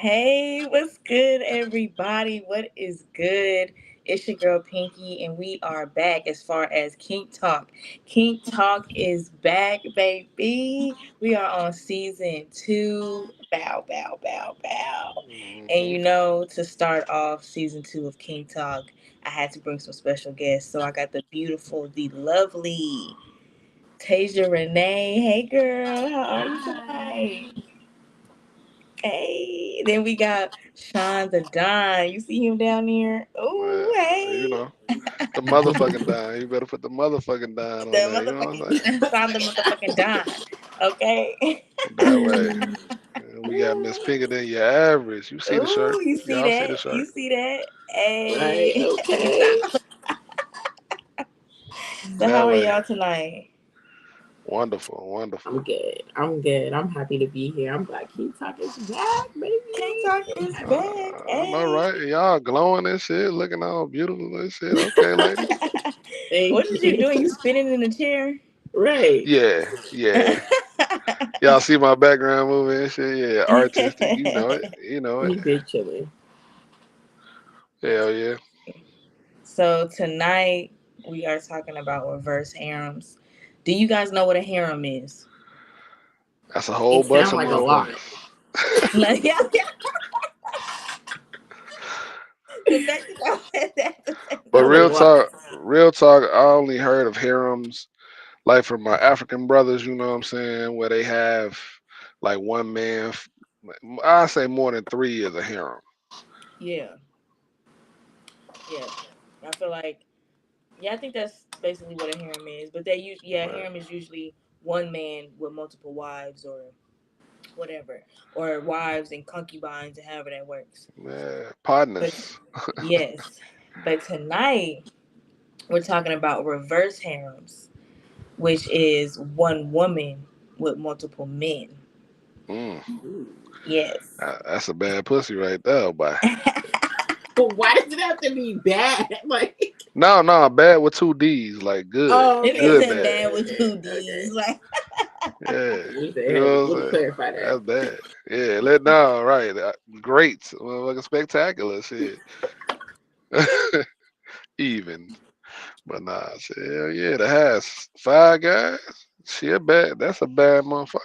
Hey, what's good, everybody? What is good? It's your girl Pinky, and we are back as far as Kink Talk. Kink Talk is back, baby. We are on season two. Bow, bow, bow, bow. And Hmm. to start off season two of Kink Talk, I had to bring some special guests. So I got the beautiful, the lovely Tasia Renee. Hey, girl, how are you Hi. tonight? Hey, then we got Sean the Don. You see him down there? Oh, Well, you hey. know, the motherfucking dime. You better put the motherfucking dime The on there. You know what I'm saying? motherfucking Sean the motherfucking Don. Okay. That way. And we got Miss Pinker than your average. You see the shirt? Ooh, you see Y'all see the that? shirt? You see that? Right. Hey. Okay. So how That are way. y'all tonight? Wonderful, wonderful. I'm good. I'm good. I'm happy to be here. I'm glad Key Talk is back, King Talk baby. is back. I know, Hey. right? Y'all glowing and shit, looking all beautiful and shit. Okay, ladies. What Thank is you you. doing? You spinning in the chair? Right. Yeah, yeah. Y'all see my background moving and shit? Yeah, artistic. You know it. You know it. He did chilling. Hell yeah. So tonight we are talking about reverse harems. Do you guys know what a harem is? That's a whole It bunch sounds of like a lot. motherfuckers. Like, yeah, yeah. The fact that I said that at the same But Sounds like a lot. real talk, I only heard of harems like from my African brothers, you know what I'm saying, where they have like one man, I say more than three is a harem. yeah, yeah. I feel like I think that's basically what a harem is. But a Right. harem is usually one man with multiple wives or whatever, or wives and concubines and however that works. Yeah, But partners. yes, but tonight we're talking about reverse harems, which is one woman with multiple men. Mm, Ooh. Yes. that's a bad pussy right there, boy. But why does it have to be bad? Like, No, no, bad with two D's, like good, oh, It okay, good isn't okay, bad. bad okay, with two okay, D's. okay. Like, Yeah, You you had know what to I'm saying? clarify that. That's bad. Yeah, let down, right? Great, motherfucking spectacular shit. Even. But nah, shit, hell yeah, that has five guys. She a bad. That's a bad motherfucker.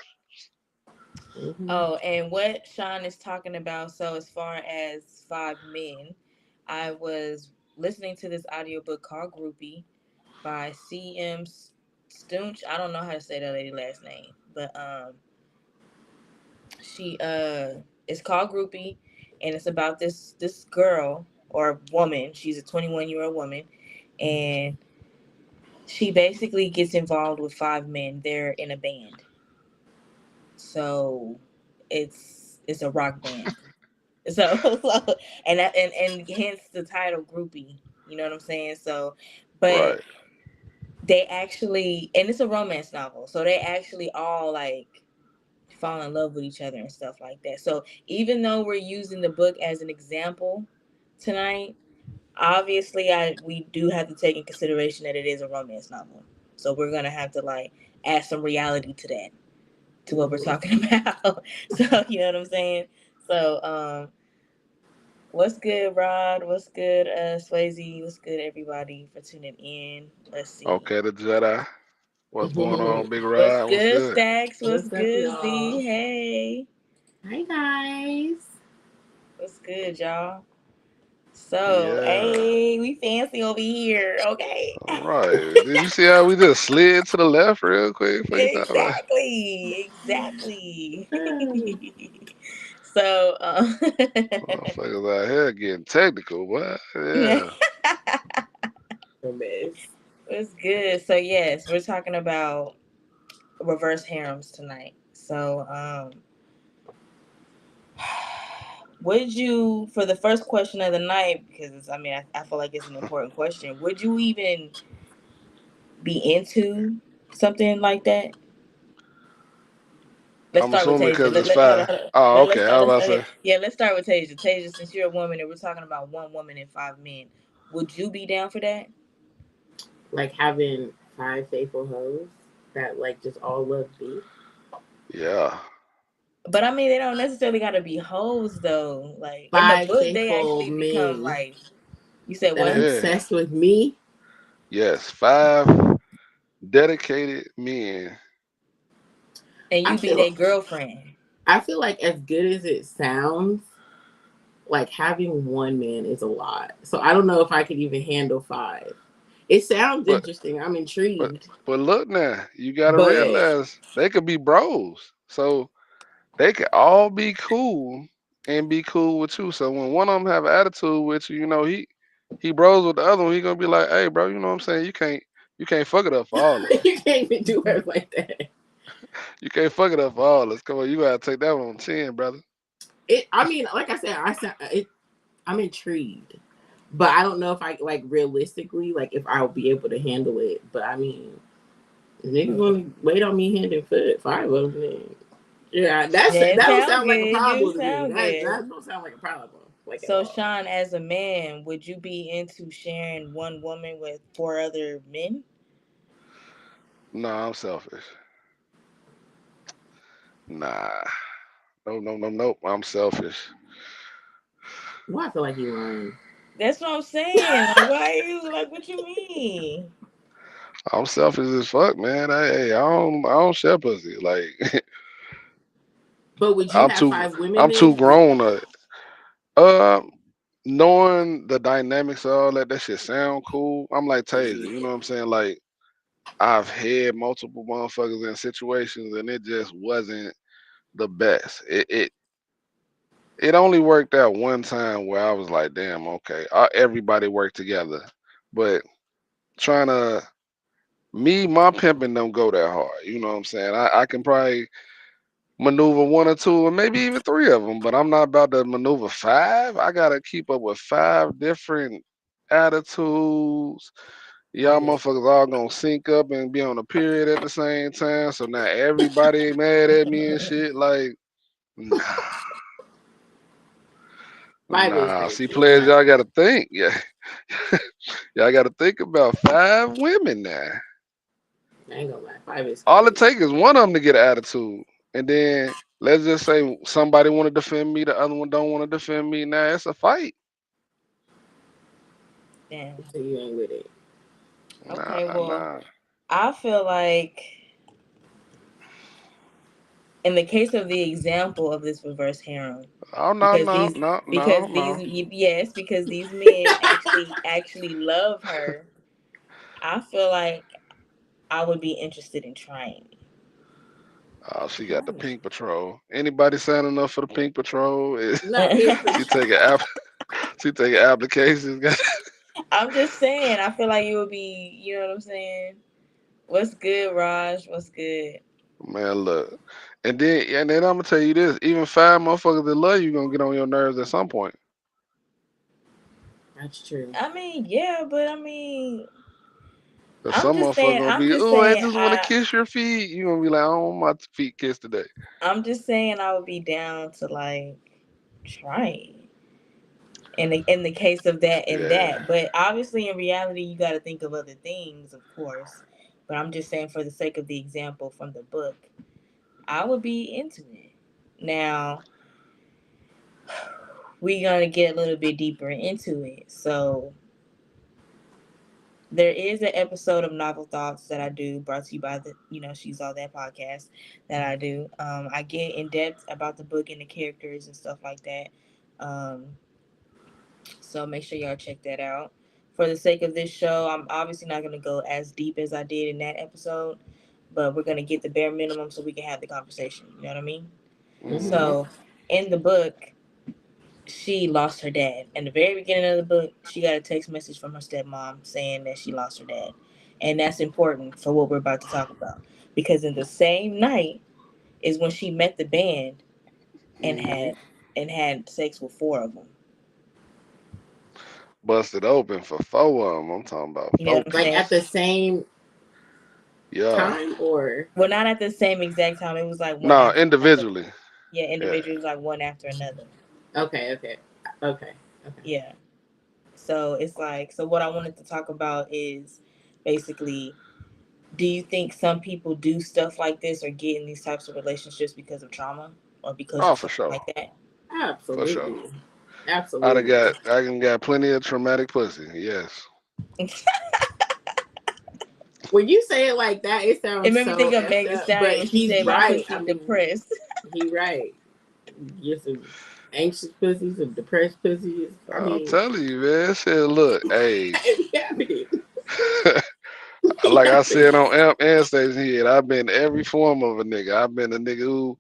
Hmm. oh, and what Sean is talking about. So, as far as five men, I was listening to this audiobook called Groupie by C.M. Stunch. I don't know how to say that lady last name, but she it's called Groupie, and it's about this girl or woman. She's a 21-year-old woman, and she basically gets involved with five men. They're in a band, so it's a rock band. So, and hence the title Groupie. You know what I'm saying? So, but Right. they actually, and it's a romance novel, so they actually all like fall in love with each other and stuff like that. So even though we're using the book as an example tonight, obviously I we do have to take in consideration that it is a romance novel. So we're gonna have to like add some reality to that, to what we're Hmm. talking about. So you know what I'm saying? So what's good, Rod? What's good, Swayze? What's good, everybody, for tuning in? Let's see. Okay, the Jedi. What's going on, Big What's Rod? What's good, good? Stacks? What's What's up, good, y'all? Z? Hey, Hi, guys. what's good, y'all? So, Yeah. hey, we fancy over here, okay? All right. Did you see how we just slid to the left real quick? Fuck you talking about? Exactly, exactly. So, Motherfuckers out here getting technical, boy. Yeah. A mess. it's good. So, yes, we're talking about reverse harems tonight. So, would you, for the first question of the night, because I mean, I feel like it's an important question, would you even be into something like that? Let's I'm start with assuming Tasia. because it's Hold on, five. hold on. Oh, Let's okay. start. I was Let's about okay. to say. Yeah, let's start with Tasia. Tasia, since you're a woman and we're talking about one woman and five men, would you be down for that? Like having five faithful hoes that like just all love me. Yeah. But I mean, they don't necessarily got to be hoes though. Like in the Five book, they faithful actually become men like. You said that are what? Yeah. obsessed with me. Yes. 5 dedicated men. And I you be feel their girlfriend. I feel like as good as it sounds, like having one man is a lot. So I don't know if I could even handle five. It sounds But interesting. I'm but intrigued. but look now, you gotta But realize they could be bros. So they could all be cool and be cool with you. So when one of them have an attitude with you, he bros with the other one. He gonna be like, hey, bro, you know what I'm saying? You can't fuck it up for all of us. you can't even do her like that. You can't fuck it up for all of us. Come on, you gotta take that one on chin, brother. I mean, like I said, I'm intrigued. But I don't know if I like realistically, like if I'll be able to handle it. But I mean, if niggas want to wait on me hand and foot, five of them. Then, yeah, Yeah, that it don't sound sound like a good. You problem to me. sound good. That don't sound like a problem, like at So, all. Sean, as a man, would you be into sharing one woman with four other men? Nah, I'm selfish. Nah, no, no, no, nope. I'm selfish. Well, I feel like he lying. That's what I'm saying. Like, why are you like? What you mean? I'm selfish as fuck, man. I don't share pussy. Like But would you I'm have too five women I'm too then? grown. Uh, knowing the dynamics of all that, that shit sound cool. I'm like Taser. You know what I'm saying? Like I've had multiple motherfuckers in situations, and it just wasn't the best. It only worked out one time where I was like, damn, okay, everybody worked together, but trying to my pimping don't go that hard. You know what I'm saying? I can probably maneuver one or two, or maybe even three of them, but I'm not about to maneuver five. I gotta keep up with five different attitudes. Y'all Five is motherfuckers all gonna sync up and be on a period at the same time. So now everybody mad at me and shit. Like, nah, five is nah. crazy. See, It's players, not. y'all gotta think. Yeah, y'all gotta think about five women now. I ain't gonna lie. Five is All it crazy. takes is one of them to get an attitude, and then let's just say somebody want to defend me, the other one don't want to defend me. Now it's a fight. Damn. So you ain't with it. Nah, Okay, well, nah. I feel like in the case of the example of this reverse harem, Oh no, because no, these no, no, because these no. yes, because these men actually love her, I feel like I would be interested in trying. Oh, she got the Why? pink patrol. Anybody signing up for the pink patrol? Not pink She for taking app. She taking applications. I'm just saying, I feel like it would be, you know what I'm saying? What's good, Raj? What's good? Man, look. And then I'm gonna tell you this: even five motherfuckers that love you gonna get on your nerves at some point. That's true. I mean, yeah, but I mean, Cause some motherfucker gonna I'm be, just oh, I saying, just want to kiss your feet. You gonna be like, I don't want my feet kissed today. I'm just saying, I would be down to like trying. In the case of that and Yeah. that, but obviously in reality, you got to think of other things, of course. But I'm just saying, for the sake of the example from the book, I would be into it. Now we're gonna get a little bit deeper into it. So there is an episode of Novel Thoughts that I do, brought to you by the She's All That podcast that I do. I get in depth about the book and the characters and stuff like that. Um, so make sure y'all check that out. For the sake of this show, I'm obviously not gonna go as deep as I did in that episode, but we're gonna get the bare minimum so we can have the conversation. You know what I mean? Hmm. Mm-hmm. So in the book, she lost her dad. In the very beginning of the book, she got a text message from her stepmom saying that she lost her dad. And that's important for what we're about to talk about. Because in the same night is when she met the band and Hmm. had sex with four of them. Busted open for four of them. I'm talking about You know four what I'm Like saying? at piece. the same Yeah. time, or Well, not at the same exact time. It was like one No, after another. individually. Yeah, Yeah. individuals like one after another. okay, okay, okay, okay. Yeah. So it's like, so what I wanted to talk about is basically, do you think some people do stuff like this or get in these types of relationships because of trauma? or because Oh, of for something sure, like that? for sure. Absolutely. Absolutely. I can got plenty of traumatic pussy. Yes. When you say it like that, it It sounds made me so think of effed Megan up. But Stallion when she he's said my right. pussy I mean, depressed. he right. Get some anxious pussies, some depressed pussies. I I'm mean, telling you, man. Shit, look, hey. it be happening. It be Like I happening. said on Amp and Station here, I've been every form of a nigga. I've been a nigga who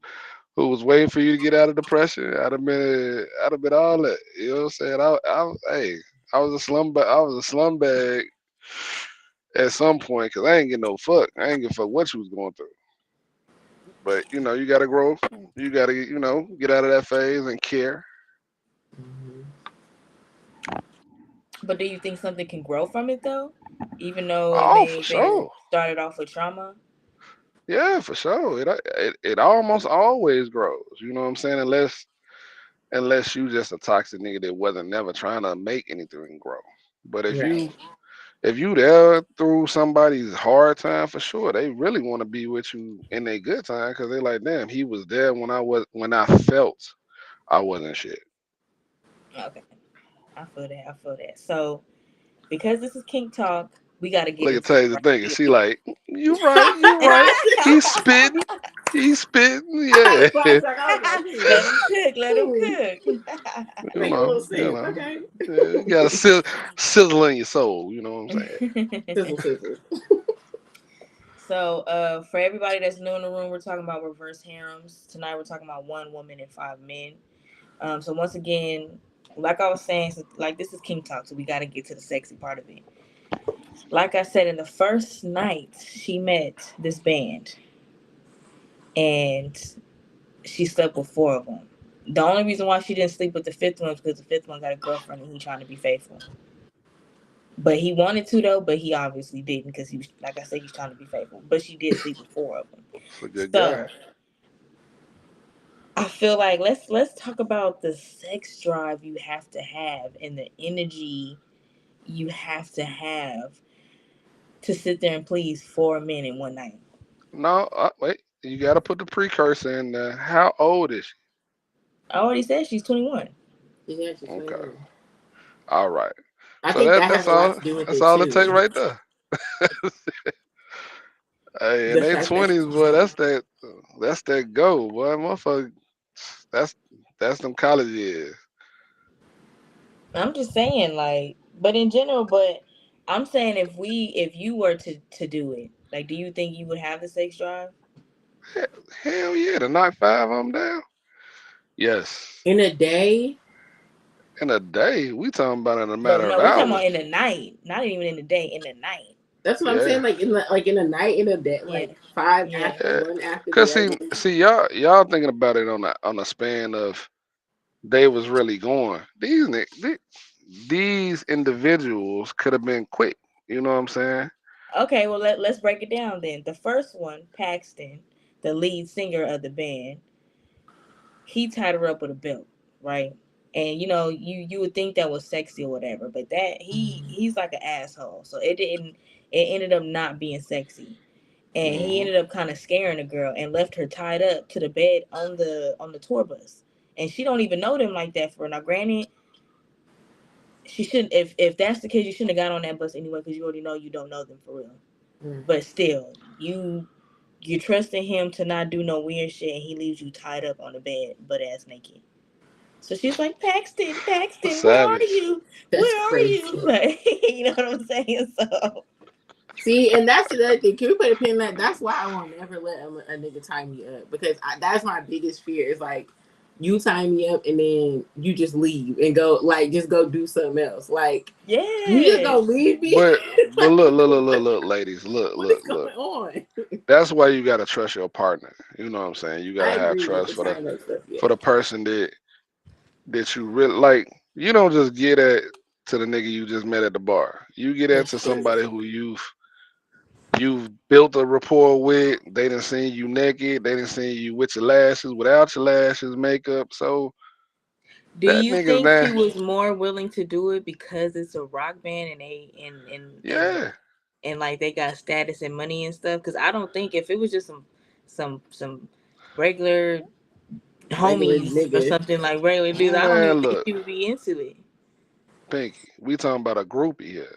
was waiting for you to get out of depression. I'd have been all that. You know what I'm saying? Hey, I was a slum bag at some point because I ain't get no fuck. I ain't give a fuck what you was going through. But you gotta grow. You gotta get out of that phase and care. Mhm. But do you think something can grow from it though, even though it Oh, may for have been sure. started off with trauma? Yeah, for sure. It almost always grows. You know what I'm saying? Unless you just a toxic nigga that wasn't never trying to make anything grow. But Right. if you there through somebody's hard time, for sure, they really want to be with you in their good time because they like, damn, he was there when I felt I wasn't shit. Okay, I feel that. I feel that. So because this is kink talk, we got to get Look at into it Taser right thinking. here. She like, you right. He's spitting. He's spitting. I was Yeah. like, I was like, Let him cook. Let him hmm, cook. make a little sense. Okay. Yeah, you got a sizzle in your soul. You know what I'm saying? Sizzle, sizzle. So, for everybody that's new in the room, we're talking about reverse harems. Tonight, we're talking about one woman and five men. So, once again, like I was saying, like this is King Talk, so we got to get to the sexy part of it. Like I said, in the first night, she met this band and she slept with four of them. The only reason why she didn't sleep with the fifth one is because the fifth one got a girlfriend and he trying to be faithful. But he wanted to though, but he obviously didn't because he was, like I said, he's trying to be faithful. But she did sleep with four of them. It's a good guy. So I feel like let's talk about the sex drive you have to have and the energy you have to sit there and please four men in one night. No, wait. You got to put the precursor in there. How old is she? I already said she's 21. Yeah, she's Okay. 21. All right. I So think that has that's a lot all. to do with That's it all it take too. right there. Hey, in The their fact that twenties, boy, that's that go, boy, motherfucker. That's that's them college years. I'm just saying, like, but in general, but I'm saying if you were to do it, like, do you think you would have the sex drive? Hell, hell yeah, to knock five of them down. Yes, in a day, in a day. We talking about in a But matter of no, we talking hours. about in the night, not even in the day, in the night. that's what I'm saying. Yeah, Like in a night, in a day, Yeah, like five yeah. after yeah. one after Cause the see, other. see, y'all thinking about it on a span of they was really going. These individuals could have been quick. You know what I'm saying? Okay, well let's break it down then. The first one, Paxton, the lead singer of the band, he tied her up with a belt, right? And you would think that was sexy or whatever, but that Mhm. he's like an asshole. So it didn't. It ended up not being sexy, and he Hmm. ended up kind of scaring the girl and left her tied up to the bed on the tour bus, and she don't even know them like that. For now, granted, she shouldn't. If that's the case, you shouldn't have got on that bus anyway because you already know you don't know them for real. Mm. But still, you trusting him to not do no weird shit, and he leaves you tied up on the bed, butt ass naked. So she's like, Paxton, Paxton, where are Savage. you? That's Where are you? crazy. Like, you know what I'm saying? So See, and that's the other thing. Can we put a pin in that? That's why I won't never let a nigga tie me up because that's my biggest fear. Is like you tie me up and then you just leave and go like just go do something else. Like you just gonna yes. leave me? But Like, look, ladies, what is look. going on? That's why you gotta trust your partner. You know what I'm saying? You I gotta have agree with trust the time up stuff. Yeah, for the person that you really like. You don't just get at to the nigga you just met at the bar. You get at that's to true. somebody who you've built a rapport with. They didn't see you naked. They didn't see you with your lashes, without your lashes, makeup. So Do that you nigga's think she there. was more willing to do it because it's a rock band and Yeah. and like they got status and money and stuff? Because I don't think if it was just some regular Regular homies or nigga. something like regular dudes. I don't even Man, think look, she would be into it. Pinky, we talking about a groupie here.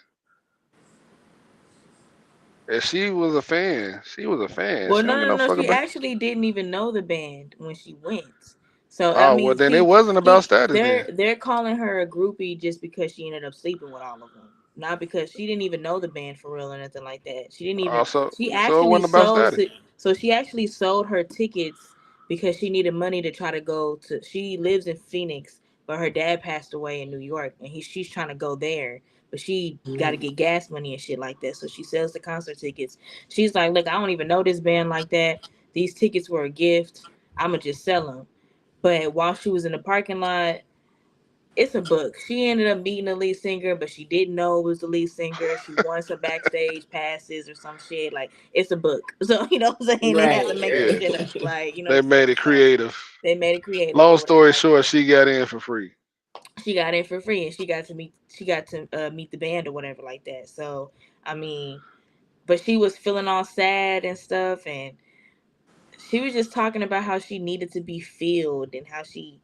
If she was a fan, she was a fan. Well, She no, don't get no, no no. fuck She about. actually didn't even know the band when she went. So I Oh well, mean, then it wasn't about status then. they're calling her a groupie just because she ended up sleeping with all of them, not because she didn't even know the band for real or nothing like that. She didn't even. Also, She so it actually wasn't about sold. status. So she actually sold her tickets because she needed money to try to go to. She lives in Phoenix, but her dad passed away in New York, and she's trying to go there, but she got to Mm. get gas money and shit like that. So she sells the concert tickets. She's like, look, I don't even know this band like that. These tickets were a gift. I'ma just sell them. But while she was in the parking lot, it's a book. She ended up meeting the lead singer, but she didn't know it was the lead singer. She won some backstage passes or some shit. Like it's a book. So you know what I'm saying? They had to Right, make the Yeah, shit up. right. Like, you know what they I'm saying? made it So creative. they made it creative or Long whatever story like short, that. she got in for free. She got in for free and she got to meet the band or whatever like that. So I mean, but she was feeling all sad and stuff, and she was just talking about how she needed to be filled and how she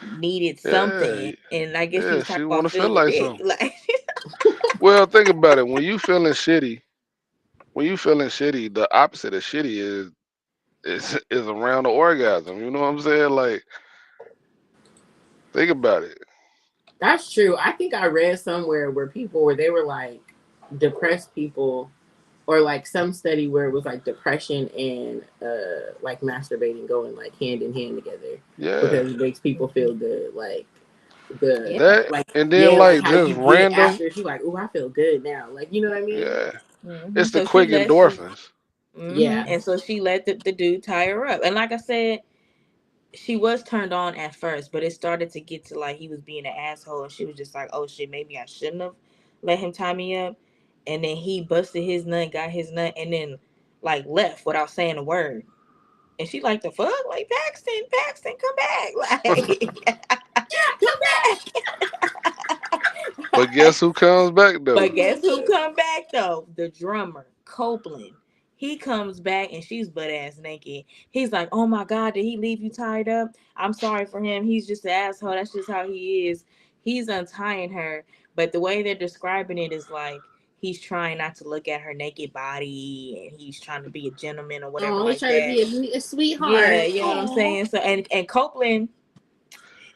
needed something, Yeah, and I guess she yeah, was she talking want about to feel filling like dick. something. Like, Well, think about it. When you feeling shitty, the opposite of shitty is around the orgasm. You know what I'm saying? Like, think about it. That's true. I think I read somewhere where they were like depressed people, or like some study where it was like depression and like masturbating going like hand in hand together Yeah, because it makes people feel good. Like the yeah. that like and then yeah, like like how just you get random. after it, you like, oh, I feel good now. Like you know what I mean? Yeah, it's the So she quick let she, endorphins. Yeah. and so she let the dude tie her up, and like I said, she was turned on at first, but it started to get to like he was being an asshole, and she was just like, oh shit, maybe I shouldn't have let him tie me up, and then he busted his nut, got his nut, and then like left without saying a word. And she like the fuck, like Paxton, come back, like come But back. guess who comes back though? But guess who come back though? The drummer, Copeland. He comes back and she's butt ass naked. He's like, "Oh my god, did he leave you tied up? I'm sorry for him. He's just an asshole. That's just how he is." He's untying her, but the way they're describing it is like he's trying not to look at her naked body and he's trying to be a gentleman or whatever Oh, he's like trying to that. be a Yeah, sweetheart. you know what I'm Oh. saying? So and Copeland,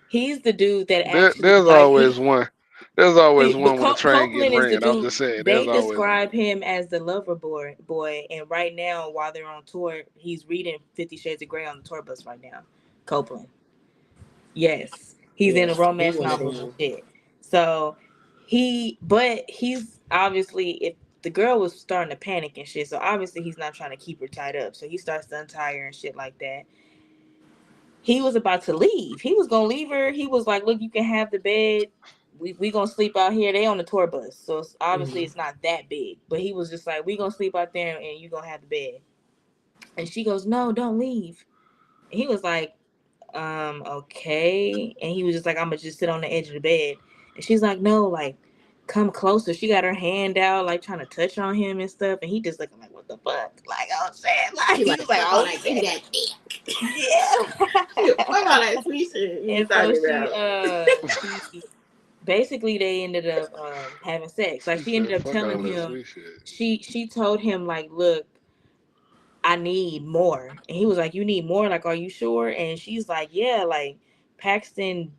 he's the dude that There, actually there's like always he one. There's always See, but one when the train get Copeland is the ran. I'm dude. just saying, They there's always one. describe him as the lover boy, and right now, while they're on tour, he's reading 50 Shades of Grey on the tour bus right now. Copeland, yes, he's in Yeah, the he romance one of novels and them. shit. So but he's obviously if the girl was starting to panic and shit, so obviously he's not trying to keep her tied up. So he starts to untie her and shit like that. He was about to leave. He was gonna leave her. He was like, "Look, you can have the bed. We gonna sleep out here." They on the tour bus, so obviously Mhm. it's not that big. But he was just like, "We gonna sleep out there, and you gonna have the bed." And she goes, "No, don't leave." And he was like, okay. And he was just like, "I'm gonna just sit on the edge of the bed." And she's like, "No, like, come closer." She got her hand out, like trying to touch on him and stuff. And he just looking like, "What the fuck?" Like, oh shit. Like She he like, was like, fuck all "Oh that, give me shit." that dick. Fuck all Yeah. that sweet shit you be And so talking about. she basically they ended up having sex. Like She she ended said, up "Fuck telling all that him, sweet shit." she told him like, "Look, I need more." And he was like, "You need more? Like, are you sure?" And she's like, "Yeah, like Paxton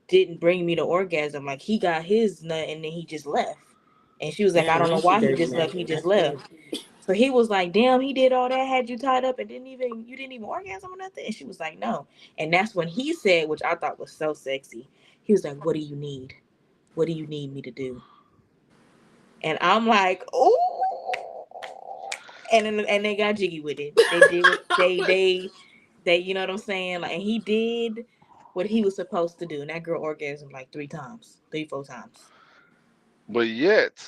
didn't bring me the orgasm. Like he got his nut and then he just left." And she was like, "I Damn, don't know that's a why he dirty just left. He mackin. just That's left." crazy. So he was like, "Damn, he did all that, had you tied up, and you didn't even orgasm or nothing." And she was like, "No." And that's when he said, which I thought was so sexy. He was like, "What do you need? What do you need me to do?" And I'm like, "Oh!" And they got jiggy with it. They did what they you know what I'm saying? Like, and he did what he was supposed to do. And that girl orgasmed like 3 times, 4 times. But yet,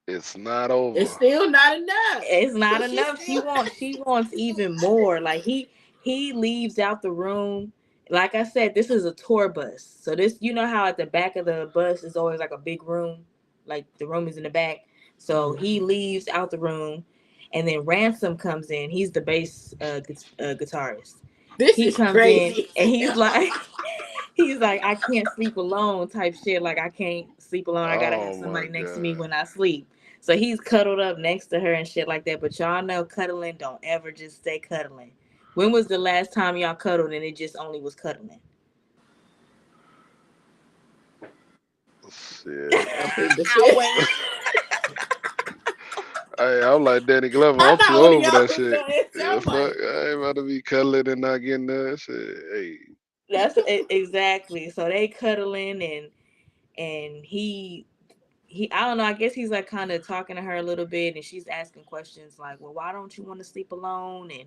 it's not It's over. still not enough. It's not She's enough. still. She wants even more. Like he leaves out the room. Like I said, this is a tour bus. So this, you know how at the back of the bus is always like a big room, like the room is in the back. So Mhm. he leaves out the room, and then Ransom comes in. He's the bass guitarist, This He is comes in crazy. and he's like, he's like, I can't sleep alone type shit. Like I can't sleep alone. I gotta have Oh my somebody next to me god. when I sleep. So he's cuddled up next to her and shit like that. But y'all know cuddling don't ever just stay cuddling. When was the last time y'all cuddled and it just only was cuddling? Shit. I plead the I fifth. wait. Hey, I'm like Danny Glover. I I'm thought too one of old for y'all that was shit. gonna answer. Yeah, I'm fuck. like, I ain't about to be cuddling and not getting that shit. Hey. Exactly. So they cuddling and he I don't know, I guess he's like kind of talking to her a little bit and she's asking questions like, well, why don't you want to sleep alone? And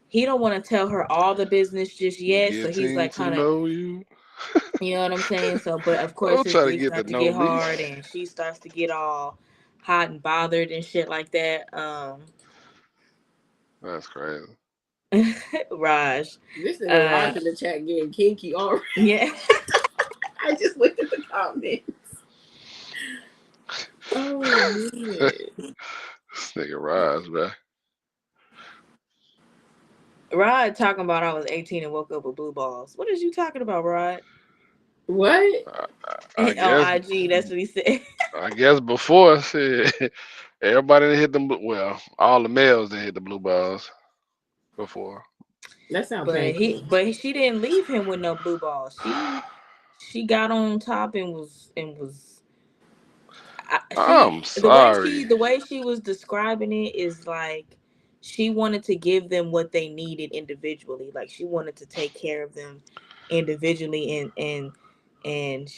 he don't want to tell her all the business just yet. So he's Getting like to kind of, know you. you know what I'm saying? So, but of course Don't his try to dick get to starts to know get me. hard and she starts to get all hot and bothered and shit like that. That's crazy. Raj. this nigga Uh, Raj in the chat getting kinky already. yeah. I just looked at the comments. Oh man. This nigga Rise, bro. Rod talking about I was 18 and woke up with blue balls. What is you talking about, Rod? What? I, I On guess IG, that's what he said. I guess before shit, everybody that hit them. Well, all the males that hit the blue balls before. That sounds But painful. she didn't leave him with no blue balls. She got on top and was I'm sorry. the way she was describing it is like she wanted to give them what they needed individually. Like she wanted to take care of them individually and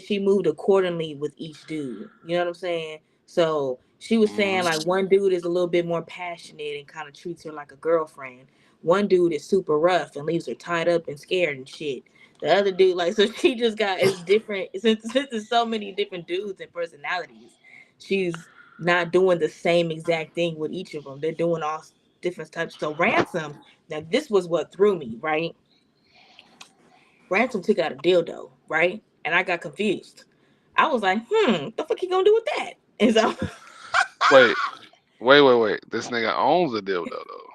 she moved accordingly with each dude. You know what I'm saying? So she was saying Mm-hmm. like one dude is a little bit more passionate and kind of treats her like a girlfriend. One dude is super rough and leaves her tied up and scared and shit. The other dude, like, so she just got it's different since there's so many different dudes and personalities. She's not doing the same exact thing with each of them. They're doing all different types. So ransom, now this was what threw me, right? Ransom took out a dildo, right? And I got confused. I was like, the fuck he gonna do with that? And so Wait, wait. This nigga owns a dildo though,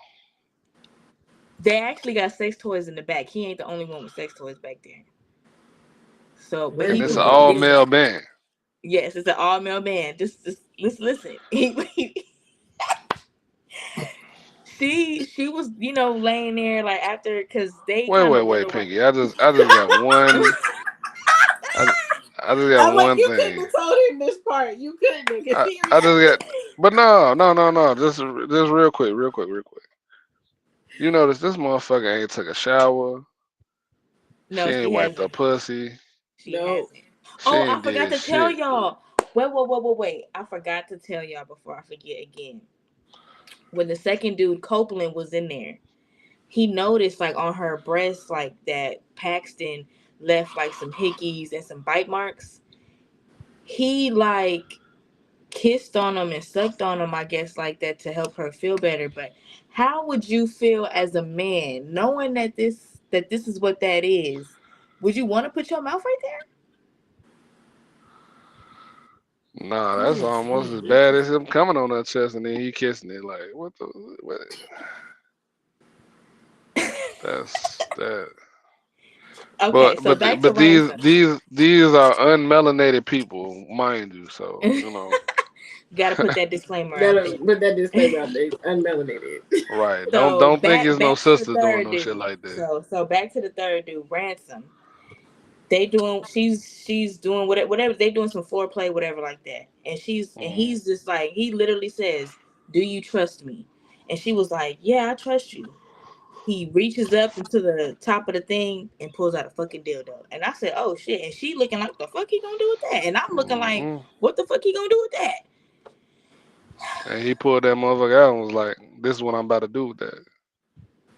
they actually got sex toys in the back. He ain't the only one with sex toys back there. So, but Where's he and it's the an doing it for all boy? male himself. band. Yes, it's an all male man. Just listen. She was laying there like after because they kind of went Wait, around. Pinky. I just got one. I, I just got I'm like, one you couldn't thing. have told him this part. You couldn't have, because I, he I just got. reacted. But no. Just real quick. You notice this motherfucker ain't took a shower. She No, ain't she wiped her hasn't. pussy. She No. hasn't. She Oh, I ain't forgot did to tell shit. y'all. Wait. I forgot to tell y'all before I forget again. When the second dude, Copeland, was in there, he noticed like on her breast, like that Paxton left like some hickeys and some bite marks. He like kissed on them and sucked on them, I guess, like that to help her feel better. But how would you feel as a man knowing that this is what that is? Would you want to put your mouth right there? Nah, That that's is so almost as bad as interesting. him coming on her chest and then he kissing it. Like what the what? That's that. Okay, so back to But ransom. these are unmelanated people, mind you. So you know, Got to put that disclaimer out That there. put that disclaimer out there. Unmelanated. right? So Don't think it's no back to the sisters doing third no shit dude. like that. So back to the third dude, ransom. They doing she's doing whatever they doing some foreplay whatever like that, and Mm. he's just like he literally says, "Do you trust me?" And she was like, "Yeah, I trust you." He reaches up into the top of the thing and pulls out a fucking dildo, and I said, "Oh shit!" And she looking like, "The fuck he gonna do with that?" And I'm looking like, Mm-mm. "What the fuck he gonna do with that?" And he pulled that motherfucker out and was like, "This is what I'm about to do with that."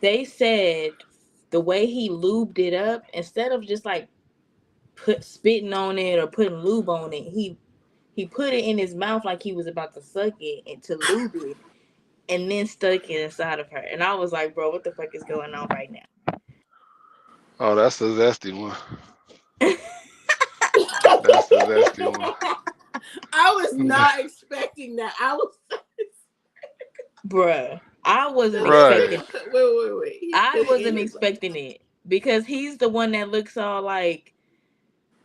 They said the way he lubed it up, instead of just like put spitting on it or putting lube on it, he put it in his mouth like he was about to suck it and to lube it, and then stuck it inside of her. And I was like, bro, what the fuck is going on right Oh, that's the zesty one. now? That's the zesty one. I was not expecting that. I was Bruh. I wasn't The nigga, Right. expecting. wait. He I put it in wasn't his mouth. expecting it because he's the one that looks all like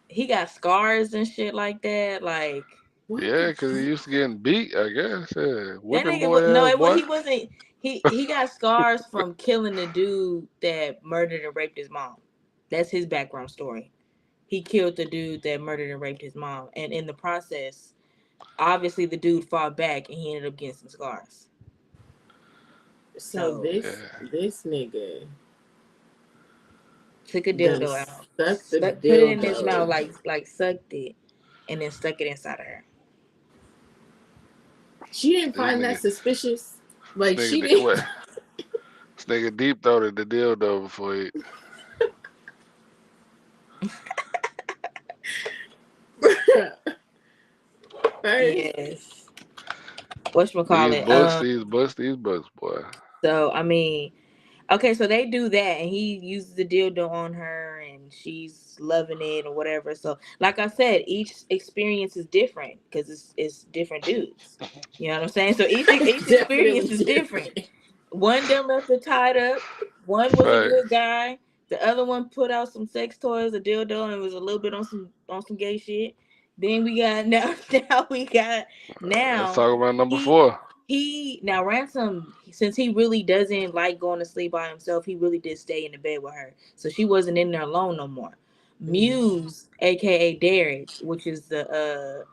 he got scars and shit like that. Like What Yeah, the because he fuck? used to getting beat, I guess. Yeah. that Whipping nigga, boy no, ass boy. he wasn't. He got scars from killing the dude that murdered and raped his mom. That's his background story. He killed the dude that murdered and raped his mom, and in the process, obviously the dude fought back and he ended up getting some scars. So So Yeah. this nigga took a done dildo out, stuck the put it in his mouth, dildo. like sucked it, and then stuck it inside of her. She didn't This find that nigga, suspicious. Like this she nigga, didn't. what? This nigga deep throated the dildo before he. First, Yes. These Whatchamacallit? books, these books, boy. So I mean, okay, so they do that, and he uses the dildo on her, and she's loving it or whatever. So, like I said, each experience is different because it's different dudes. You know what I'm saying? So each definitely experience is different. different. One them left her tied up. One was a good Facts. guy. The other one put out some sex toys, a dildo, and was a little bit on some gay shit. Then we got now we got Let's now talk about number he four. he now Ransom, since he really doesn't like going to sleep by himself, he really did stay in the bed with her, so she wasn't in there alone no more. Mhm. Muse, aka Derek, which is the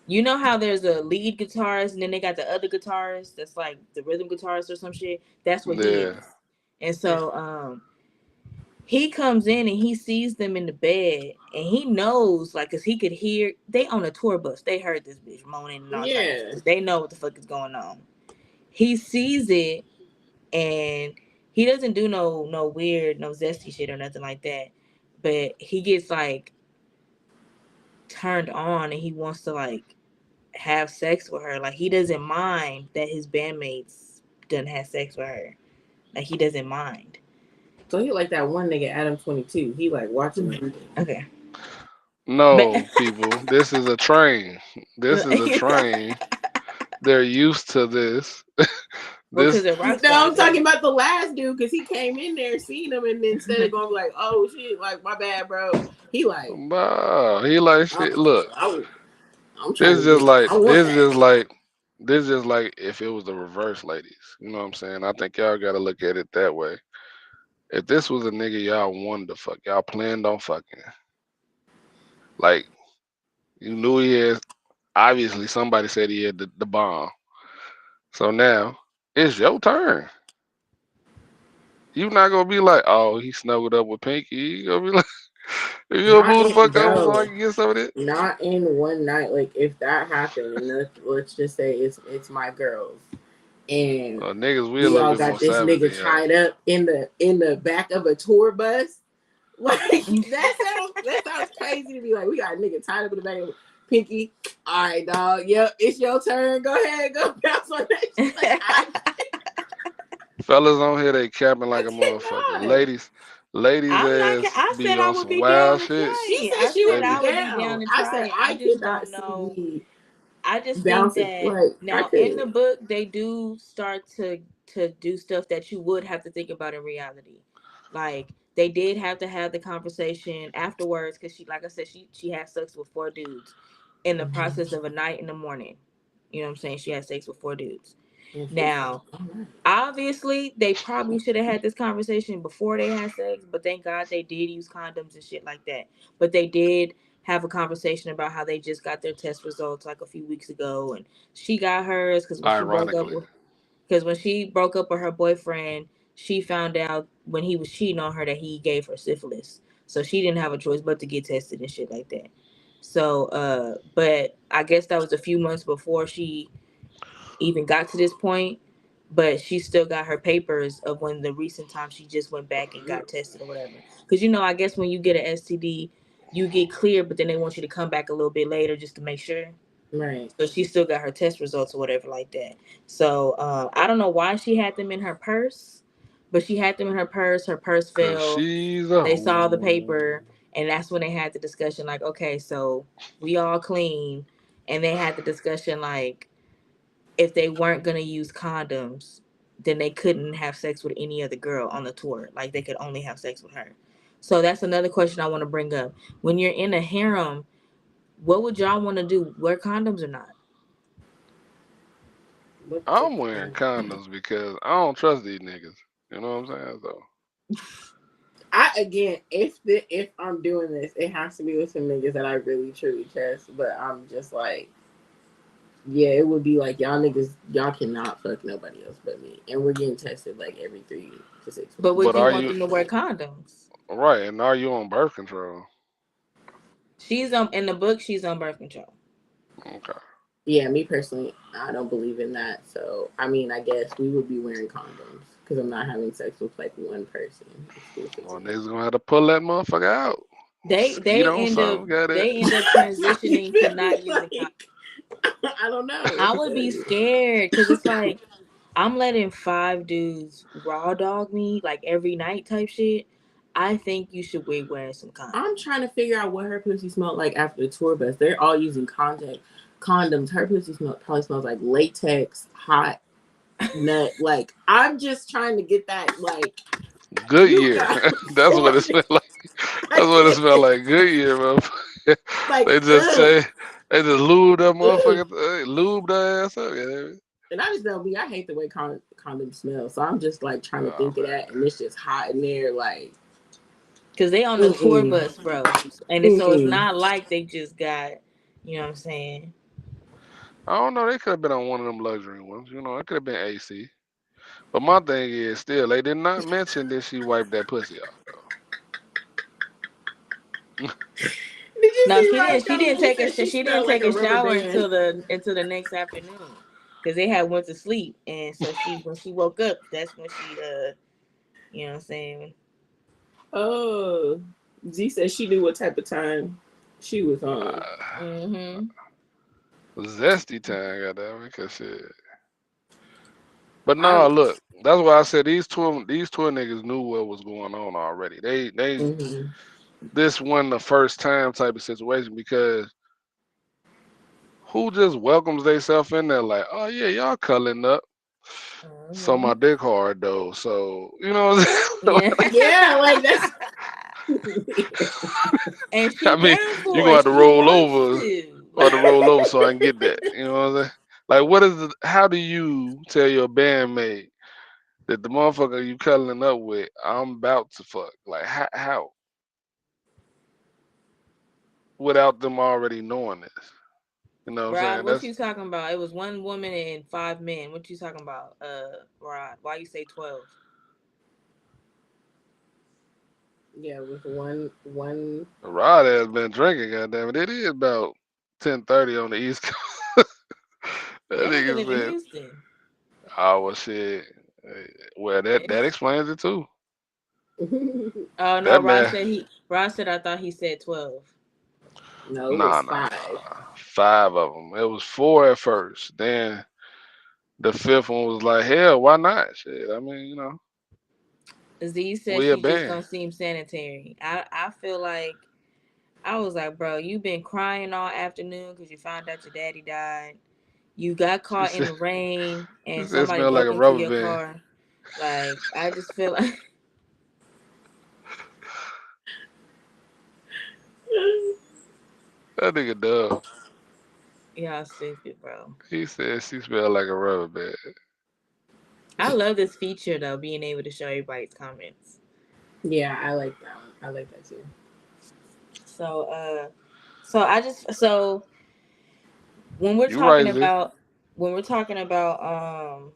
you know how there's a lead guitarist and then they got the other guitarist that's like the rhythm guitarist or some shit. That's what he Yeah. is. And Okay. so he comes in and he sees them in the bed and he knows, like, cause he could hear they on a tour bus. They heard this bitch moaning and all type of Yeah. shit. They know what the fuck is going on. He sees it and he doesn't do no weird, no zesty shit or nothing like that. But he gets like turned on and he wants to like have sex with her. Like he doesn't mind that his bandmates done have sex with her. Like he doesn't mind. So he like that one nigga Adam 22. He like watching everything. Okay. But No, people. This is a train. This is a train. They're used to this. well, because This they're rock No, stars, I'm talking yeah. about the last dude because he came in there, seen him, and then instead of going like, "Oh shit," like my bad, bro. He like, Nah, he like I'm, shit. Look, I'm, I'm trying this to just get what like I this want. just like this just like if it was the reverse, ladies. You know what I'm saying? I think y'all gotta look at it that way. If this was a nigga y'all wanted to fuck, y'all planned on fucking, like you knew he had. Obviously, somebody said he had the bomb. So now it's your turn. You not gonna be like, oh, he snuggled up with Pinky. You gonna be like, you gonna Not move the in fuck over so I bro. can get some of it? Not in one night. Like if that happened, and let's just say it's my girls, and Niggas, we a we little all bit more got this savage than nigga y'all. tied up in the back of a tour bus. Like that sounds crazy to be like we got a nigga tied up in the back of a Pinky. All right, dog. Yep, it's your turn. Go ahead, go bounce on that shit. Like Fellas on here, they capping I like a motherfucker. cannot. Ladies I'm not. ass I be said I on would some be down wild to shit. She try it. said I she said would be I would be down down. to I try said it. I I just cannot don't see know. me I just think bouncing. that Like I now in the couldn't. book they do start to do stuff that you would have to think about in reality. Like they did have to have the conversation afterwards because she, like I said, she had sex with four dudes in the process of a night in the morning. You know what I'm saying? She had sex with four dudes. And she said, Now, all right. obviously, they probably should have had this conversation before they had sex, but thank God they did use condoms and shit like that. But they did have a conversation about how they just got their test results like a few weeks ago, and she got hers Ironically, because when she broke up with her boyfriend, she found out when he was cheating on her that he gave her syphilis, so she didn't have a choice but to get tested and shit like that. So, but I guess that was a few months before she even got to this point, but she still got her papers of when the recent time she just went back and got tested or whatever. Because I guess when you get an STD, you get clear, but then they want you to come back a little bit later just to make sure. Right. So she still got her test results or whatever like that. So I don't know why she had them in her purse, but she had them in her purse. Her purse cause fell. she's a They saw the hoe. paper, and that's when they had the discussion. Like, okay, so we all clean, and they had the discussion like if they weren't gonna use condoms, then they couldn't have sex with any other girl on the tour. Like they could only have sex with her. So that's another question I want to bring up. When you're in a harem, what would y'all want to do? Wear condoms or not? What I'm particular wearing thing? condoms because I don't trust these niggas. You know what I'm saying? So I again, if I'm doing this, it has to be with some niggas that I really truly trust. But I'm just like, yeah, it would be like y'all niggas, y'all cannot fuck nobody else but me, and we're getting tested like every 3 to 6 months. But would but you are want you them to wear condoms? right, and are you on birth control? She's in the book. She's on birth control. Okay. Yeah, me personally, I don't believe in that. So I mean, I guess we would be wearing condoms because I'm not having sex with like one person Well, exclusively. niggas gonna have to pull that motherfucker out. They Skeet they on end up something, got it. they end up You transitioning to feel me? not using condoms. Like I don't know what I to would tell be you. scared because it's like I'm letting 5 dudes raw dog me like every night type shit. I think you should be wearing some I'm condoms. trying to figure out what her pussy smelled like after the tour bus. They're all using contact condoms. Her pussy probably smells like latex, hot nut. Like I'm just trying to get that. Like Good you year. got That's what four. it smelled like. I That's what it smelled can't. like. Good year, bro. Like They just ugh, say they just lube that ugh. motherfucker, lube that ass up. Yeah. And I just know me. I hate the way condoms smell. So I'm just like trying to Oh think of man. that, and it's just hot in there. Like Cause they on the tour mm-mm, bus, bro. And it's mm-mm. not like they just got, you know what I'm saying? I don't know. They could have been on one of them luxury ones. You know, it could have been AC. But my thing is, still, they did not mention that she wiped that pussy off though. Did you No, see she Ryan didn't. She Kelly? didn't She take a. said she She smelled didn't like take a a rubber shower band. until the next afternoon, because they had went to sleep, and so she when she woke up, that's when she you know what I'm saying. Oh, Z said she knew what type of time she was on. Uh, Mm-hmm. Zesty time, goddamn it, cause shit. But I no, look, that's why I said these two niggas knew what was going on already. They mm-hmm. this wasn't the first time type of situation because who just welcomes themselves in there like, oh yeah, y'all cuddling up. So Mm-hmm. my dick hard though. So you know what I'm Yeah. Yeah, like that's And she I mean, down you for gonna it. have to She roll wants over to. or Like, to roll over so I can get that. You know what I'm saying? Like what is the how do you tell your bandmate that the motherfucker you cuddling up with, I'm about to fuck? Like how? Without them already knowing this. You know what I'm Rod, saying? what That's you talking about? It was one woman and 5 men. What you talking about? Rod, why you say 12? yeah, with one. Rod has been drinking, goddamn it. It is about 10:30 on the East Coast. That That nigga nigga live in said, Houston. oh well shit. Well that explains it too. Oh no, That Rod man said Rod said I thought he said 12. No, it nah was nah 5. nah. Five of them. It was four at first. Then the fifth one was like, hell, why not? Shit. I mean, Z said we a she just band. don't seem sanitary. I feel like I was like, bro, you been crying all afternoon because you found out your daddy died. You got She caught in said the rain she and said it somebody smelled like broke a into rubber your band. car. Like, I just feel like That nigga dumb. y'all stupid, bro. He said she smelled like a rubber band. I love this feature though, being able to show everybody's comments. Yeah, I like that one. I like that too. So so when we're You right, talking Z. about when we're talking about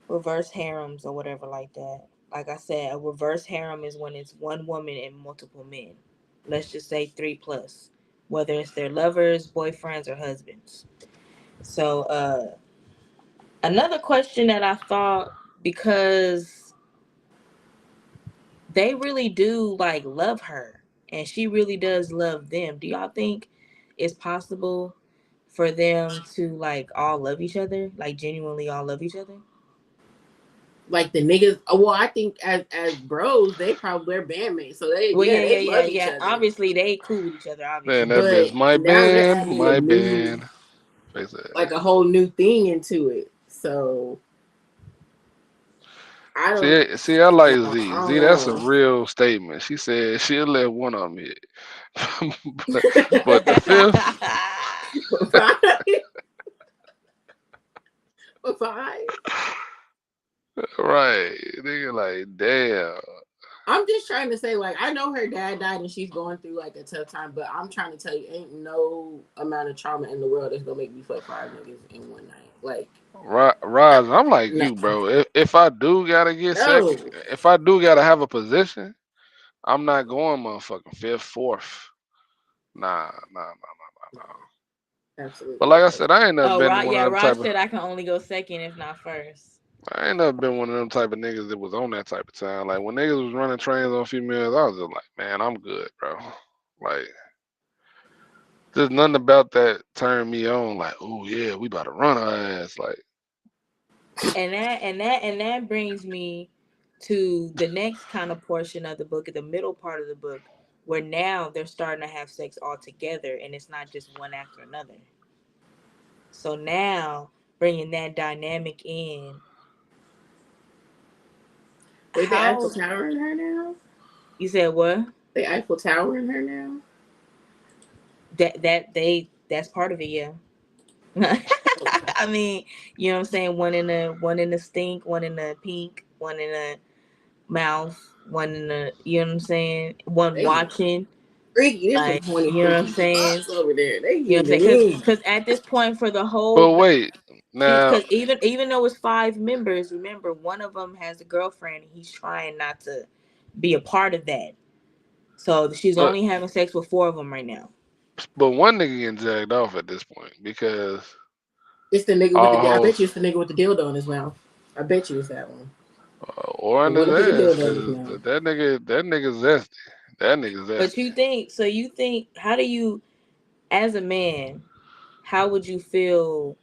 reverse harems or whatever like that, like I said, a reverse harem is when it's one woman and multiple men. Let's just say 3 plus, whether it's their lovers, boyfriends, or husbands. So another question that I thought, because they really do like love her and she really does love them. Do y'all think it's possible for them to like all love each other, like genuinely all love each other? Like the niggas. Well, I think as bros, they probably they're bandmates, so they Well, yeah yeah, yeah, they yeah, love each yeah. other. Obviously, they cool with each other. Man, Obviously, that bitch, But my now they're band, adding a my new, band. Face ass. like a whole new thing into it. So I don't. See, I like I Z. don't Z, that's a know. real statement. She said she'll let one of them hit, but, but the fifth, But five, but five. right? Nigga, like, damn. I'm just trying to say, like, I know her dad died and she's going through like a tough time, but I'm trying to tell you, ain't no amount of trauma in the world that's gonna make me fuck five niggas in one night. Like, Rise, I'm like no, you, bro. If I do gotta get second, no, if I do gotta have a position, I'm not going motherfucking fifth, fourth. Nah. But absolutely like I not. said, I ain't never Oh, been Rod, one of yeah, them Rod type of. said I can only go second if not first. I ain't never been one of them type of niggas that was on that type of time. Like when niggas was running trains on females, I was just like, man, I'm good, bro. Like there's nothing about that turned me on. Like, oh yeah, we about to run her ass. Like, And that brings me to the next kind of portion of the book, the middle part of the book, where now they're starting to have sex all together, and it's not just one after another. So now bringing that dynamic in, Wait, they Eiffel how Tower in her now? you said what? They Eiffel Tower in her now? That's part of it, yeah. I mean, you know what I'm saying? One in the stink, one in the pink, one in the mouth, one in the, you know what I'm saying? One They get watching, freaky. There's some like, horny, you know what I'm freaky saying? fucks over there. They You know what I'm saying? getting it in. Because at this point for the whole but wait, she now, because even though it's 5 members, remember one of them has a girlfriend and he's trying not to be a part of that. So she's but only having sex with 4 of them right now. one nigga getting jacked off at this point because It's the nigga with all the. I bet hoes you it's the nigga with the dildo in his mouth. I bet you it's that one. or The in one his that put the ass dildo in his because mouth. that nigga zesty. That nigga But zesty. you think how do you as a man, how would you feel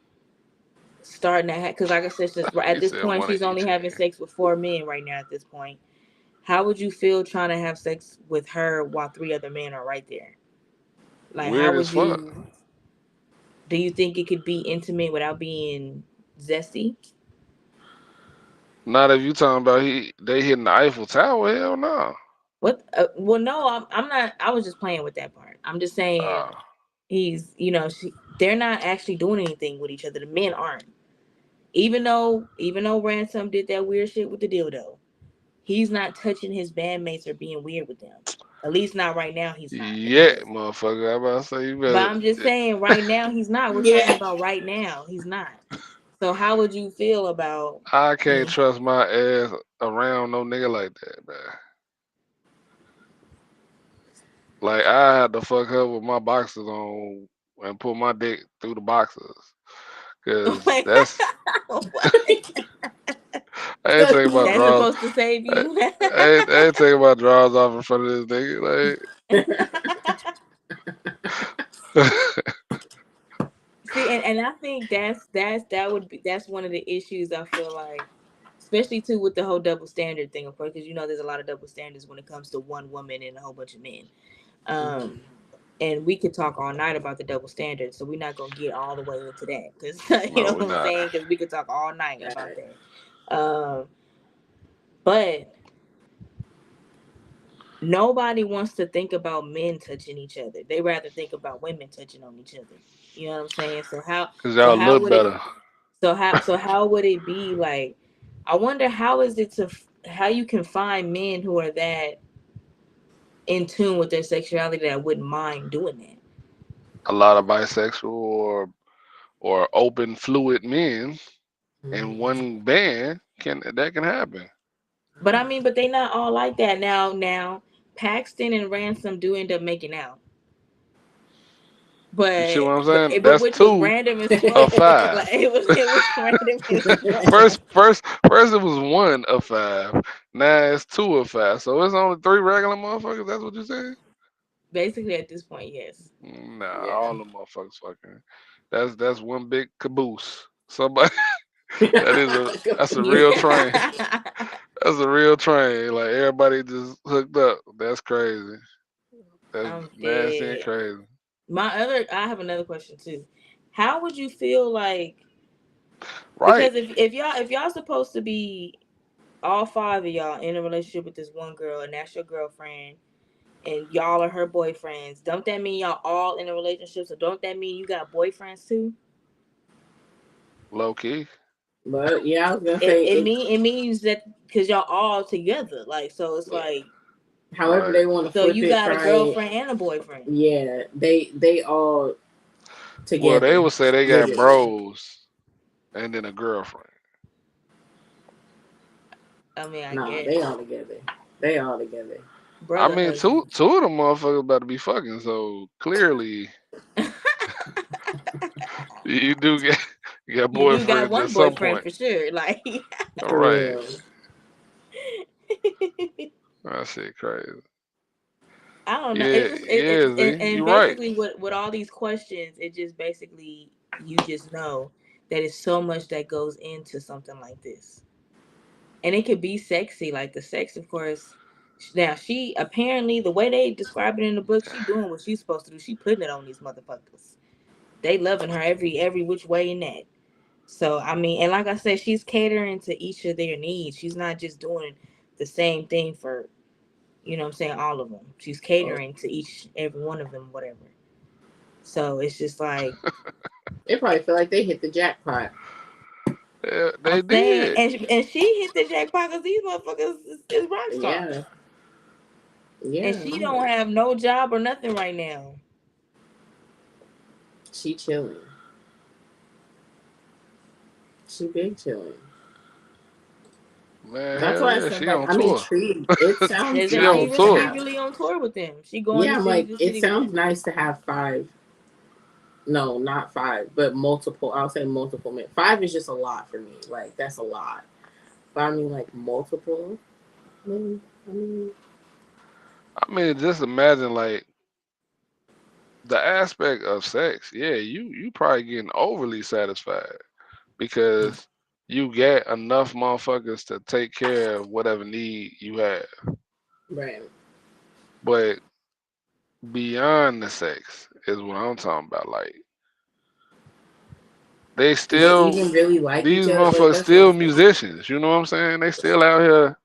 starting to have, because like I said, just at He this said point one of she's only each having hand. sex with 4 men right now at this point. How would you feel trying to have sex with her while 3 other men are right there? Like, how Weird as would fuck. you, do you think it could be intimate without being zesty? Not if you talking about they hitting the Eiffel Tower. Hell no. What? Well, no, I'm not. I was just playing with that part. I'm just saying Uh, they're not actually doing anything with each other. The men aren't. Even though Ransom did that weird shit with the dildo, he's not touching his bandmates or being weird with them. At least not right now. He's not yeah, because. motherfucker. I'm about to say you But better. I'm just saying, right now he's not. We're talking Yeah. about right now. He's not. So how would you feel about? I You can't know, trust my ass around no nigga like that, man. Like I had to fuck her with my boxers on and put my dick through the boxers, cause like, that's what? I ain't talking about That's draws. supposed to save I, you. I ain't talking about draws off in front of this nigga. Like, See, and I think that's one of the issues I feel like, especially too with the whole double standard thing, of course, because there's a lot of double standards when it comes to one woman and a whole bunch of men. Um, Mhm. and we could talk all night about the double standard, so we're not gonna get all the way into that because you no, know we what I'm not. saying, because we could talk all night about God. that. But nobody wants to think about men touching each other. They rather think about women touching on each other. You know what I'm saying? So how Cause so y'all how look would it better. so how would it be like, I wonder how is it to how you can find men who are that in tune with their sexuality that wouldn't mind doing that. A lot of bisexual or open fluid men in Mhm. one band can happen. But I mean, but they not all like that. Now Paxton and Ransom do end up making out. You see But what I'm but, saying? but That's which was two random as of fuck. five. Like it was random as fuck. First it was one of five. Now it's two of five. So it's only three regular motherfuckers. That's what you said? Basically at this point, yes. Nah, Yeah. all the motherfuckers fucking. That's one big caboose. Somebody that's a real train. That's a real train. Like everybody just hooked up. That's crazy. That's I'm nasty and dead. crazy. I have another question too. How would you feel like, Right. because if y'all supposed to be all five of y'all in a relationship with this one girl, and that's your girlfriend, and y'all are her boyfriends, don't that mean y'all all in a relationship? So don't that mean you got boyfriends too? Low key. But yeah, I was gonna It say it it. mean it means that because y'all all together, like so it's Yeah. like However Right. they want to so flip you it, got a try it. girlfriend and a boyfriend. Yeah, they all Well, they together, would say they got literally. bros and then a girlfriend. I mean, I Nah, they guess all together. They all together. I brother mean, two husband. two of them motherfuckers about to be fucking. So clearly, you do get you got You do got boyfriends at one some boyfriend point. for sure. Like All For right. real. That shit crazy. I don't know. Yeah, It's just yeah, Z. and You right. basically with all these questions, it just basically you just know that it's so much that goes into something like this, and it could be sexy. Like the sex, of course. Now she apparently the way they describe it in the book, she doing what she's supposed to do. She putting it on these motherfuckers. They loving her every which way in that. So I mean, and like I said, she's catering to each of their needs. She's not just doing the same thing for what I'm saying, all of them. She's Oh, catering to each every one of them, whatever. So it's just like they probably feel like they hit the jackpot. I'm They saying, did. and she hit the jackpot because these motherfuckers is rock Yeah, stars, and yeah. she I'm don't like, have no job or nothing right now. she chilling. She big chilling. Man, That's hell why I yeah, said she like on I'm tour. intrigued. It sounds Is that She on nice to tour. she have. really on tour with them? She going Yeah, I'm like to it city with sounds them. nice to have five. No, not five, but multiple. I'll say multiple men. Five is just a lot for me. Like that's a lot. But I mean like multiple. I mean, I mean, just imagine like the aspect of sex. Yeah, you probably getting overly satisfied because you get enough motherfuckers to take care of whatever need you have. right. But beyond the sex is what I'm talking about. Like they They still even really like each these other. Like motherfuckers that's what I'm still saying. musicians. You know what I'm saying? They still out here.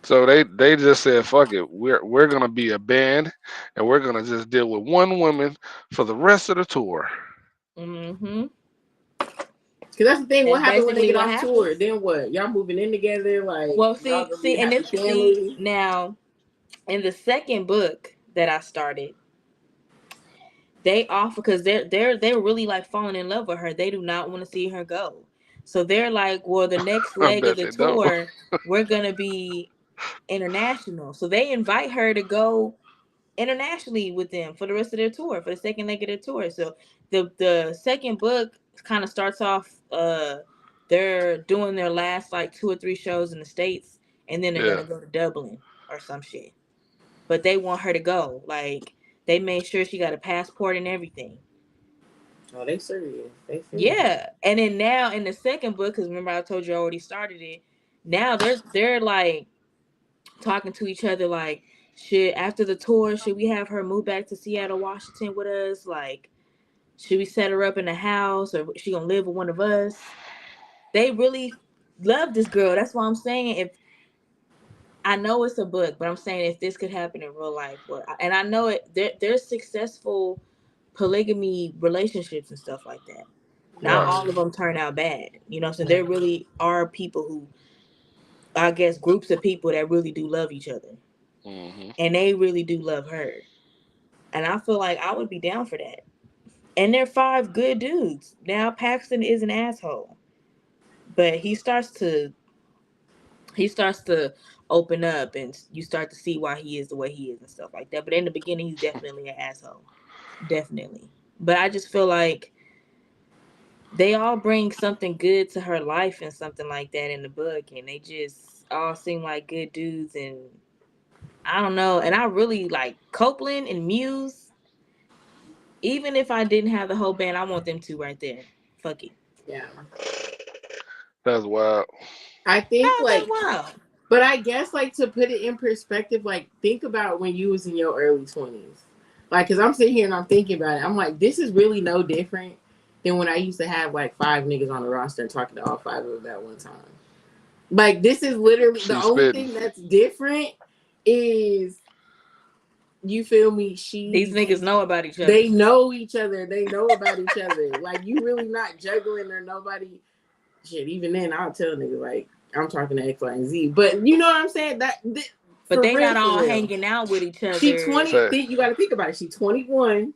So they just said, "Fuck it, we're gonna be a band, and we're gonna just deal with one woman for the rest of the tour." Mm-hmm. Cause that's the thing. What That's happened when they basically get what off tour? happens. Then what? Y'all moving in together? Like Well, y'all see, gonna be a and happy if see family? now in the second book that I started, they offer because they're really like falling in love with her. They do not want to see her go. So they're like, well, the next I leg of bet the they don't. tour, we're gonna be international. So they invite her to go internationally with them for the rest of their tour, for the second leg of their tour. So the second book kind of starts off they're doing their last like 2 or 3 shows in the States, and then they're Yeah. gonna go to Dublin or some shit. But they want her to go. Like they made sure she got a passport and everything. Oh, they serious. They serious. Yeah, and then now in the second book, because remember I told you I already started it. Now they're like talking to each other like, should after the tour, should we have her move back to Seattle, Washington with us? Like, should we set her up in a house or she gonna live with one of us? They really love this girl. That's why I'm saying if I know it's a book, but I'm saying if this could happen in real life, and I know it, there's successful polygamy relationships and stuff like that. Not Right. Yeah. all of them turn out bad. So there really are people who, I guess, groups of people that really do love each other, Hmm. and they really do love her. And I feel like I would be down for that. And they're five good dudes. Now Paxton is an asshole, but he starts to open up, and you start to see why he is the way he is and stuff like that. But in the beginning, he's definitely an asshole, definitely. But I just feel like they all bring something good to her life and something like that in the book, and they just all seem like good dudes. And I don't know, and I really like Copeland and Muse. Even if I didn't have the whole band, I want them two right there. Fuck it. Yeah. That's wild. I think How's that like, wild? but I guess like to put it in perspective, like think about when you was in your early 20s. Like, cause I'm sitting here and I'm thinking about it. I'm like, this is really no different than when I used to have like five niggas on the roster and talking to all five of them at one time. Like this is literally the She's only spitting. thing that's different is you feel me? These She's niggas know about each other. they know each other. They know about each other. Like you really not juggling or nobody. Shit, even then I'll tell niggas like I'm talking to X, Y, and Z. But you know what I'm saying? But For they real, not for all real. hanging out with each She other. 20. Say You got to think about it. She 21.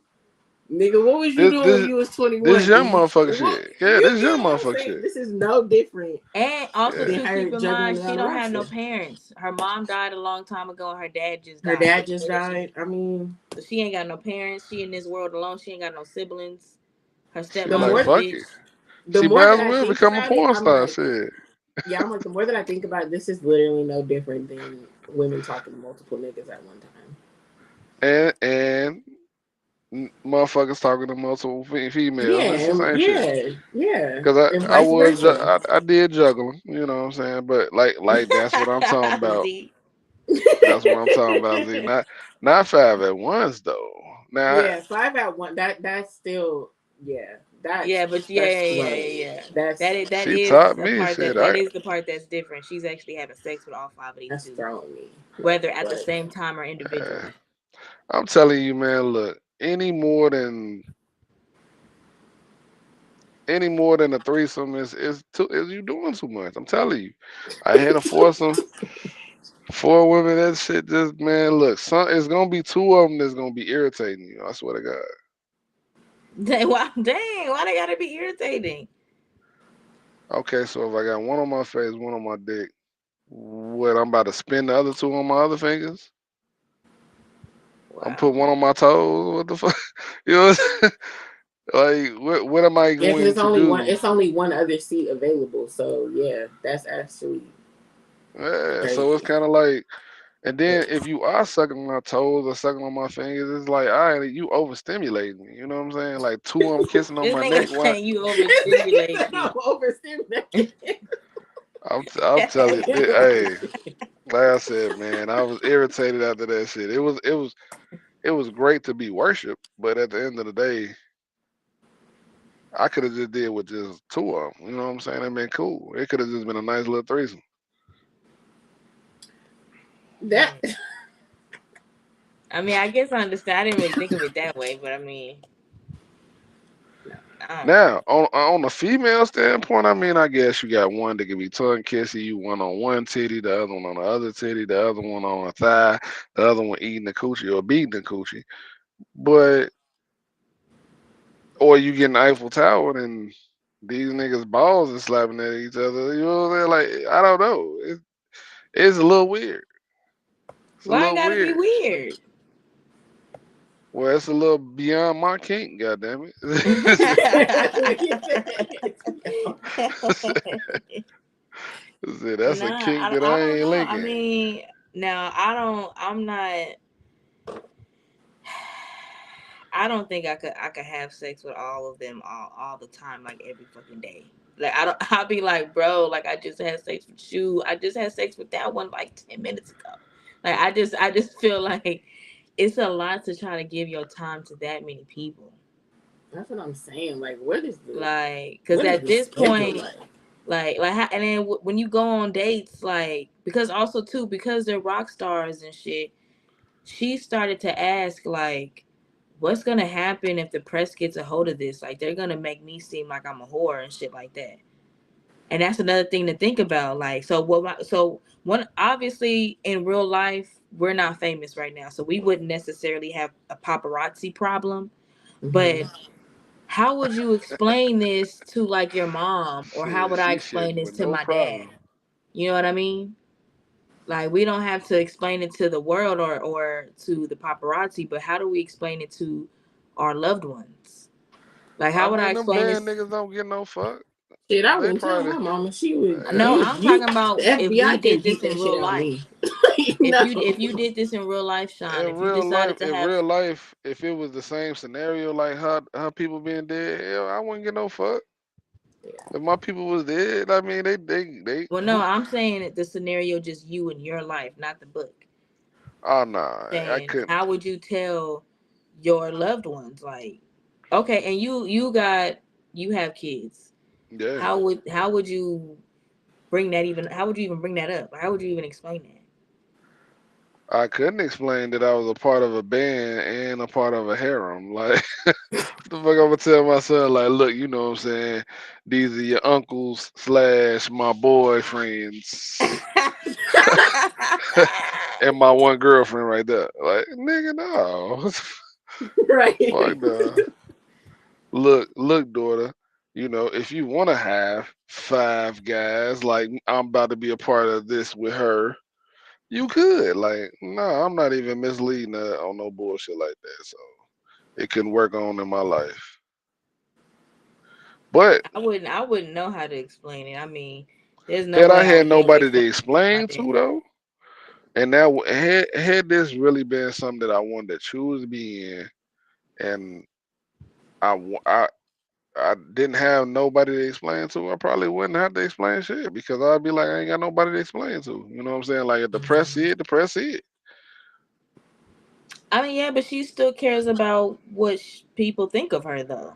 Nigga, what was you this doing when this you was this 21? Do young you motherfucker what shit. Yeah, you this get young what I'm motherfucker saying? shit. This is no different And also Yeah. than too, her keep in juggling mind around she the don't have roster. no parents. Her mom died a long time ago and her dad just Her died. dad just died. I mean, So she ain't got no parents. She in this world alone. She ain't got no siblings. Her She the stepmom like is more a fuck it. bitch. the She more might that as I well think become a about it, porn I'm star. like, Shit. yeah, I'm like, the more that I think about it, this is literally no different than women talking to multiple niggas at one time. And motherfuckers talking to multiple females. It's the Yeah, same shit. yeah, yeah, Cause and I vice was versa. I did juggling, you know what I'm saying. But like that's what I'm talking about. Z. That's what I'm talking about. Z, not five at once though. Now Yeah, 5 at 1. That's still yeah. Yeah, but That's yeah. slow. That That's is that she is taught a me part shit. that is the part that's different. She's actually having sex with all five of these that's dudes, throwing me. Like whether at the what? same time or Uh, individually. I'm telling you, man. Look, any more than a threesome is you doing too much. I'm telling you. I had a foursome, four women. That shit just man. Look, it's gonna be two of them that's gonna be irritating you. I swear to God. Why they gotta be irritating? Okay, so if I got one on my face, one on my dick, what I'm about to spin the other two on my other fingers? I'm put Wow. one on my toes. What the fuck? You know, what I'm saying? Like what am I Yeah, because going to do? it's only one other seat available. So yeah, that's actually Yeah, so it's crazy. kind of like, and then if you are sucking on my toes or sucking on my fingers, it's like, all right, you overstimulating me. You know what I'm saying? Like two of them kissing on This my nigga neck. Why? saying you Nigga overstimulating said I'm me. overstimulated. I'm telling you, hey, like I said, man, I was irritated after that shit. It was great to be worshipped, but at the end of the day, I could have just did with just two of them. You know what I'm saying? That been cool. It could have just been a nice little threesome. That I mean, I guess I understand. I didn't really think of it that way, but I mean, I don't know. Now, on the female standpoint, I mean, I guess you got one that can be tongue kissing you, one on one titty, the other one on the other titty, the other one on a thigh, the other one eating the coochie or beating the coochie. But or you get an Eiffel Tower and these niggas balls are slapping at each other. You know what I'm saying? Like I don't know. It's a little weird. It's a Why it little gotta be weird. weird? Well, it's a little beyond my kink. Goddamn it. that's what he said. That's a Nah, kink that I I don't ain't know. I linking. mean, now I don't. I'm not. I don't think I could have sex with all of them all the time, like every fucking day. Like I don't. I'll be like, bro, like I just had sex with you. I just had sex with that one like 10 minutes ago. Like I just feel like it's a lot to try to give your time to that many people. That's what I'm saying. Like, Like, cause what is at the this schedule point, like? and then when you go on dates, like, because also too, because they're rock stars and shit, she started to ask like, what's gonna happen if the press gets a hold of this? Like, they're gonna make me seem like I'm a whore and shit like that. And that's another thing to think about. Like, so one, obviously in real life we're not famous right now, so we wouldn't necessarily have a paparazzi problem, Hmm. but how would you explain this to like your mom, or how Shit, would I she explain shitting this with to no my dad? problem. You know what I mean? Like, we don't have to explain it to the world or to the paparazzi, but how do we explain it to our loved ones? Like, I how would I mean, them explain bad this? niggas don't get no fuck. Shit, I They wouldn't tell probably, my mama. She would. No, yeah. I'm talking The about if we FBI did can't this beat in that shit real out of life. me. No. If you did this in real life, Sean, In if you real life, decided to in have, real life, if it was the same scenario like how people being dead, hell, I wouldn't get no fuck. If my people was dead, I mean, they well, no, who? I'm saying the scenario just you in your life, not the book. Oh nah, I Saying, couldn't. how would you tell your loved ones, like, okay, and you have kids. Yeah, How would you bring that even? How would you even bring that up? How would you even explain that? I couldn't explain that I was a part of a band and a part of a harem. Like, what the fuck I'm gonna tell my son? Like, look, you know what I'm saying? These are your uncles slash my boyfriends and my one girlfriend right there. Like, nigga, no, fuck Right. no. Look, daughter. You know, if you want to have 5 guys, like I'm about to be a part of this with her, you could. Like, no, I'm not even misleading her on no bullshit like that. So it couldn't work on in my life. But I wouldn't know how to explain it. I mean, there's no had I way I had would be able to nobody to explain it to my explain to dad. though, and that had this really been something that I wanted to choose to be in, and I wa- I didn't have nobody to explain to, I probably wouldn't have to explain shit because I'd be like, I ain't got nobody to explain to. You know what I'm saying? Like, if the press Mhm. it, the press it. I mean, yeah, but she still cares about what people think of her, though.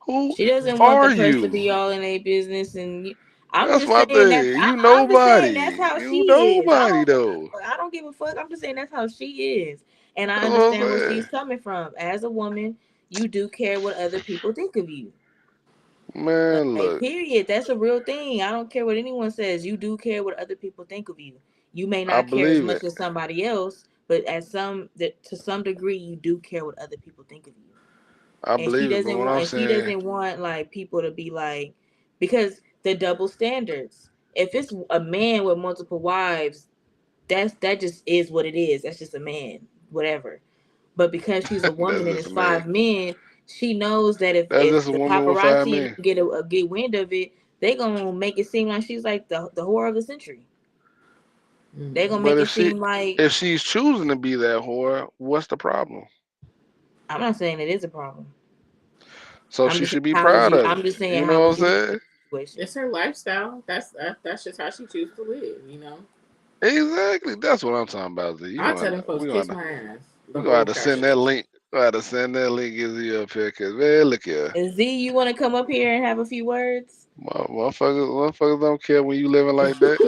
Who She doesn't want the are press to you? be all in a business, and I'm That's just my saying that thing. You I'm just saying that's nobody. how You she is. I nobody don't though. I don't give a fuck. I'm just saying that's how she is, and I That's what I'm understand where saying. she's coming from. As a woman, you do care what other people think of you. Man, Like, look, period. That's a real thing. I don't care what anyone says. You do care what other people think of you. You may I not care as believe it. much as somebody else, but to some degree, you do care what other people think of you. I And she believe it. But doesn't what want, I'm and she saying, doesn't want like people to be like, because the double standards. If it's a man with multiple wives, that just is what it is. That's just a man, whatever. But because she's a that's woman and just it's a man. 5 men, she knows that if That's just a the woman with 5 men. paparazzi get wind of it, they gonna make it seem like she's like the whore of the century. They gonna Mhm. But make it seem like, if she's choosing to be that whore, what's the problem? I'm not saying it is a problem. So I'm she just saying should be how would proud you? of I'm it. just saying You how know what would I'm you handle saying? the situation? It's her lifestyle. That's just how she chooses to live. You know. Exactly. That's what I'm talking about. Z. You I gonna tell have them to, folks kiss my ass. The we gonna have whole to send time. that link. We got to send that link Izzy up here, cause man, look here, And Z, you want to come up here and have a few words? motherfuckers don't care when you living like that.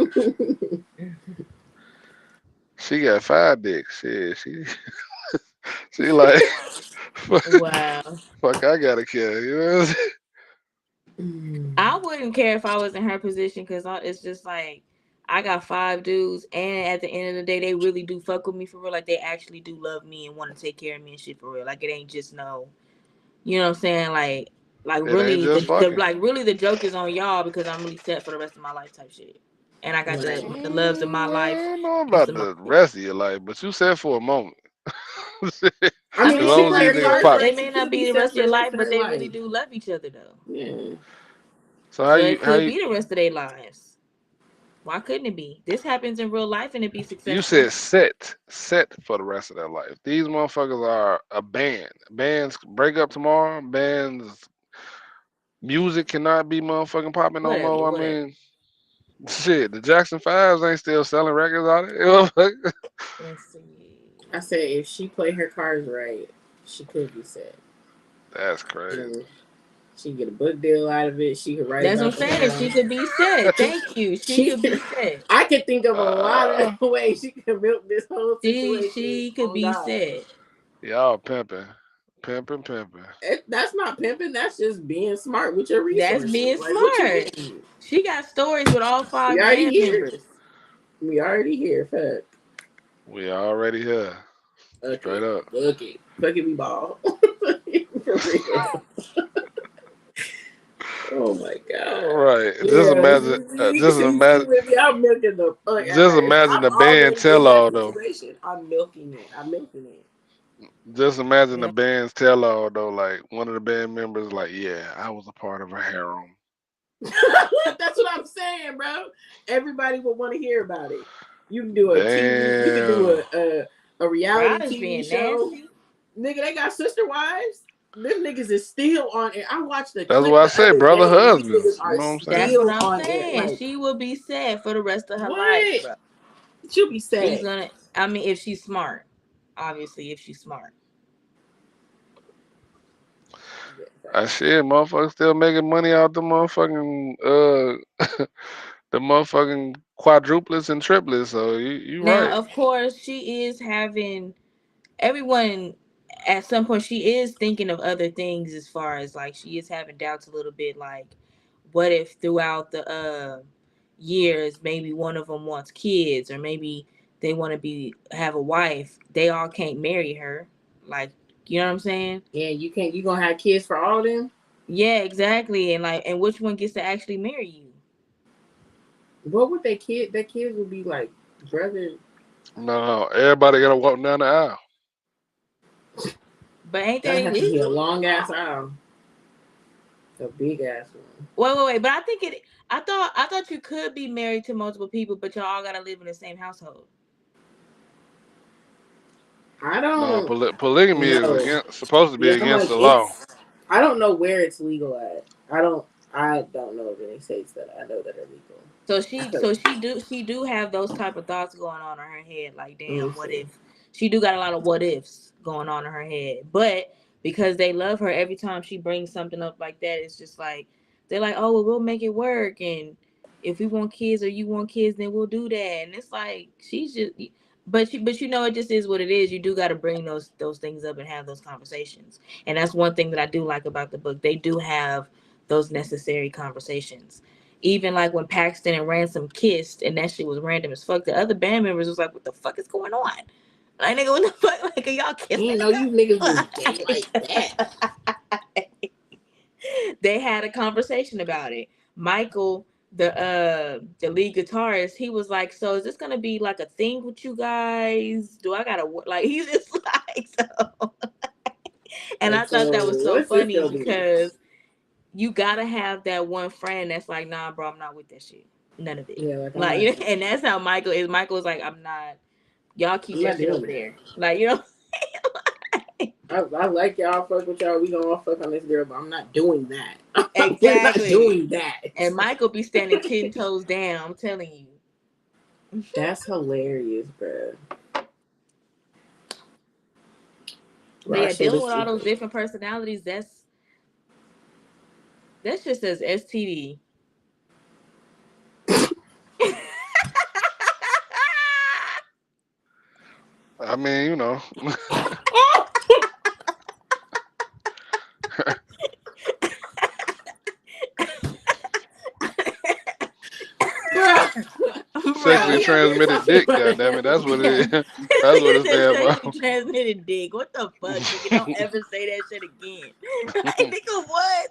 She got 5 dicks. Shit, she like fuck, Wow. I gotta care. You know what I'm saying? I wouldn't care if I was in her position because it's just like I got 5 dudes, and at the end of the day, they really do fuck with me for real. Like they actually do love me and want to take care of me and shit for real. Like it ain't just no, you know what I'm saying? Like It ain't really just the fucking. like really the joke is on y'all because I'm really set for the rest of my life type shit, and I got Right. the loves of my I life. don't know Rest about of my the life. rest of your life, but you said for a moment. As I I mean, mean, she it long as might play these her be niggas the cards rest. popping. right. It She may not could be be the set rest of for the your rest life, of but her they really life. do love each other though. Yeah. So So it how could you be the rest of their lives. Why couldn't it be? This happens in real life and it be you successful. said set for the rest of their life. These motherfuckers are a band. Bands break up tomorrow. Bands music cannot be motherfucking popping no Whatever, more. I whatever. mean, shit, the Jackson Fives ain't still selling records out there. Let's see. I said if she play her cards right, she could be set. That's You crazy. know, she can get a book deal out of it. She could write That's what I'm about the saying. She harem. could be said. She, Thank you. She she could be said. I could think of a lot of uh, ways she could milk this whole situation. She could On be God, said. y'all pimping, pimping. that's not pimping. That's just being smart with your That's resources. being Like, what you smart. mean? She got stories with all We five already band here. members. We already here. Fuck. We already here. Fuck Straight it. up. Fuck it. Fuck it. We ball. For real. Oh my All god. right. Yeah, see with me, I'm milking the fuck out of Just it. imagine I'm the band already in tell that all though. situation. I'm milking it. I'm milking it. Just imagine the Yeah. band's tell all though. Like one of the band members, like, yeah, I was a part of a harem. That's what I'm saying, bro. Everybody would want to hear about it. You can do a TV. You can do Damn. a reality Riley's TV being show. nasty. Nigga, they got sister wives. Them niggas is still on air. I watched the That's clip what I the say, other brother day, and these niggas husbands. You are know what I'm That's saying? what still I'm on air. saying. Like, She will be sad for the rest of her life, what? bro. She'll be She's sad. gonna. I mean, if she's smart, obviously, if she's smart. Yeah, I facts. shit, motherfuckers still making money out the motherfucking the motherfucking quadruplets and triplets. So you Now, right. of course, she is having everyone at some point. She is thinking of other things as far as like she is having doubts a little bit. Like, what if throughout the years, maybe one of them wants kids, or maybe they want to be have a wife. They all can't marry her. Like, you know what I'm saying? Yeah, you can't. You gonna have kids for all of them? Yeah, exactly. And like, and which one gets to actually marry you? What would they kid? Their kids would be like brother. No, everybody gotta walk down the aisle. But ain't that That have to be a illegal? long ass aisle, a big ass one. Wait. But I think it. I thought you could be married to multiple people, but y'all all gotta live in the same household. I No, don't polygamy is know. against supposed to be Yeah, I'm against like the law. it's. I don't know where it's legal at. I don't. I don't know of any states that I know that are legal. So she do have those type of thoughts going on in her head. Like, Let me damn, what see. if she do got a lot of what ifs going on in her head? But because they love her, every time she brings something up like that, it's just like they're like, oh, well, we'll make it work, and if we want kids or you want kids, then we'll do that. And it's like she's just, but you know, it just is what it is. You do got to bring those things up and have those conversations, and that's one thing that I do like about the book. They do have those necessary conversations. Even like when Paxton and Ransom kissed and that shit was random as fuck, the other band members was like, what the fuck is going on? Like, nigga, what the fuck? Like, are y'all I kissing didn't know each you niggas was gay like that. other? They had a conversation about it. Michael, the lead guitarist, he was like, so is this gonna be like a thing with you guys? Do I gotta like he's just like so. And I Like, thought that so was so what's this funny gonna be? because you gotta have that one friend that's like, nah, bro, I'm not with that shit. None of it. Yeah, like I'm Like, not. and that's how Michael is. Michael's like, I'm not. Y'all keep I'm that not shit doing over that. there. Like, you know. I like y'all fuck with y'all. We gonna all fuck on this girl, but I'm not doing that. We're not Exactly. doing that. And Michael be standing 10 toes down. I'm telling you. That's hilarious, bro. But yeah, Raj said dealing this with all is those different personalities, that's just as STD. I mean, bruh. sexually Bro. We up here transmitted talking dick. about Goddamn it, that's what it is. That's what Nigga it said stands sexually for. transmitted dick. What the fuck, nigga? Don't ever say that shit again. Like, nigga, what?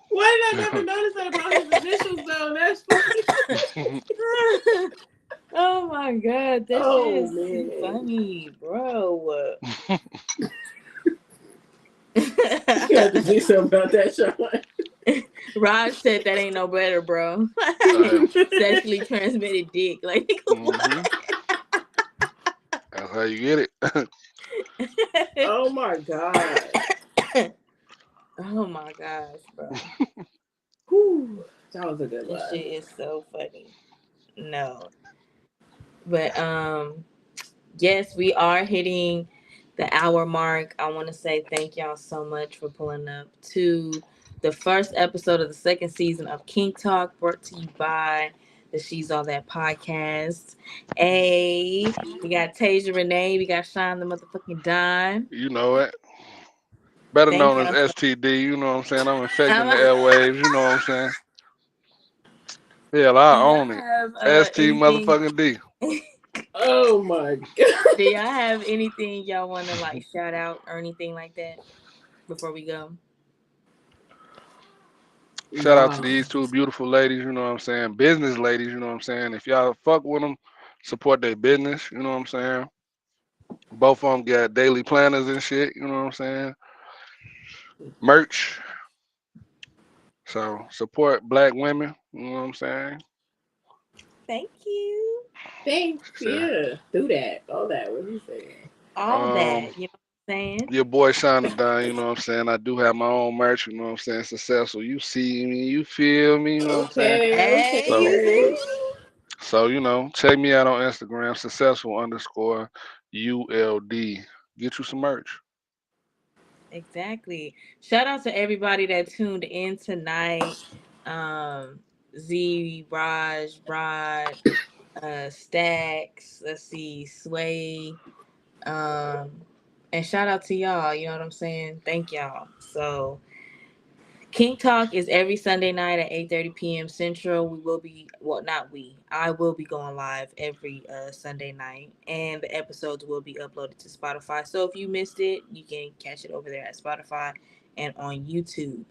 Why did I never notice that about his initials though? That's funny. Oh my god, that shit Oh is too man. funny, bro. You have to do something about that, Sean. Raj said that ain't no better, bro. Damn. Sexually transmitted dick. Like, nigga, Hmm. That's how you get it. what? Oh my god. Oh my gosh, bro. Whew. That was a good This one. shit is so funny. No. But yes, we are hitting the hour mark. I want to say thank y'all so much for pulling up to the first episode of the second season of Kink Talk, brought to you by the She's All That podcast. Hey, we got Tasia Renee, we got Sean the motherfucking Don. You know it. Better Thank known y'all as so STD. You know what I'm saying? I'm infecting the much. airwaves. You know what I'm saying? Hell, I Do y'all own it. have ST anything? motherfucking D. Oh my god. Do y'all have anything y'all want to like shout out or anything like that before we go? Shout out to Nah. these two beautiful ladies. You know what I'm saying? Business ladies. You know what I'm saying? If y'all fuck with them, support their business. You know what I'm saying? Both of them got daily planners and shit. You know what I'm saying? Merch. So support black women. You know what I'm saying? Thank you. Thanks. So, Yeah. Do that. All that. What you saying? All um, that, you know what I'm saying? your boy Shonda Dunn, you know what I'm saying? I do have my own merch, you know what I'm saying? Successful. You see me, you feel me, you know what I'm saying? Okay. Hey, So you Okay. see? check me out on Instagram, successful underscore ULD. Get you some merch. Exactly. Shout out to everybody that tuned in tonight. um, Z, Rod, Stacks. Let's see, Sway. Um, and shout out to y'all. You know what I'm saying? Thank y'all. So King Talk is every Sunday night at 8:30 p.m. Central. We will be, well, not we. I will be going live every Sunday night, and the episodes will be uploaded to Spotify. So if you missed it, you can catch it over there at Spotify and on YouTube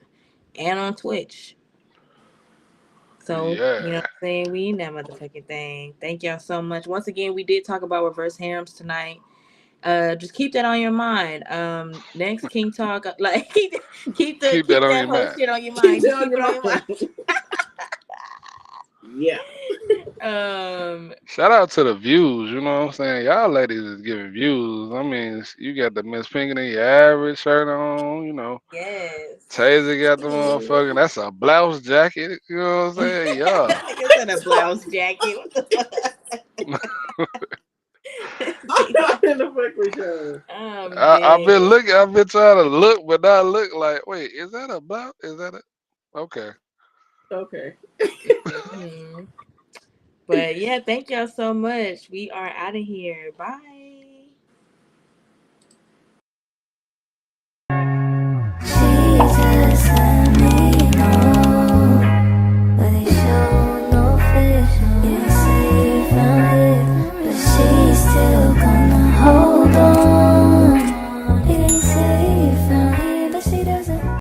and on Twitch. So, you know what Yeah. I'm saying? We in that motherfucking thing. Thank y'all so much. Once again, we did talk about reverse harems tonight. Just keep that on your mind. Next King Talk, like Keep that keep on that your whole mind. shit on your Keep mind. it Just on keep it your on your mind. mind. Yeah. Shout out to the views, you know what I'm saying? Y'all ladies is giving views. I mean, you got the Miss Pinkerton, your average shirt on, you know. Yes. Taser got the motherfucking, that's a blouse jacket, you know what I'm saying? Yeah. Nigga said a blouse jacket. What the fuck? In the fuck with y'all. I'm I've been dead. looking, I've been trying to look, but not look like, wait, is that a blouse? Is that a, okay. Okay. Hmm. But yeah, thank y'all so much. We are out of here. Bye.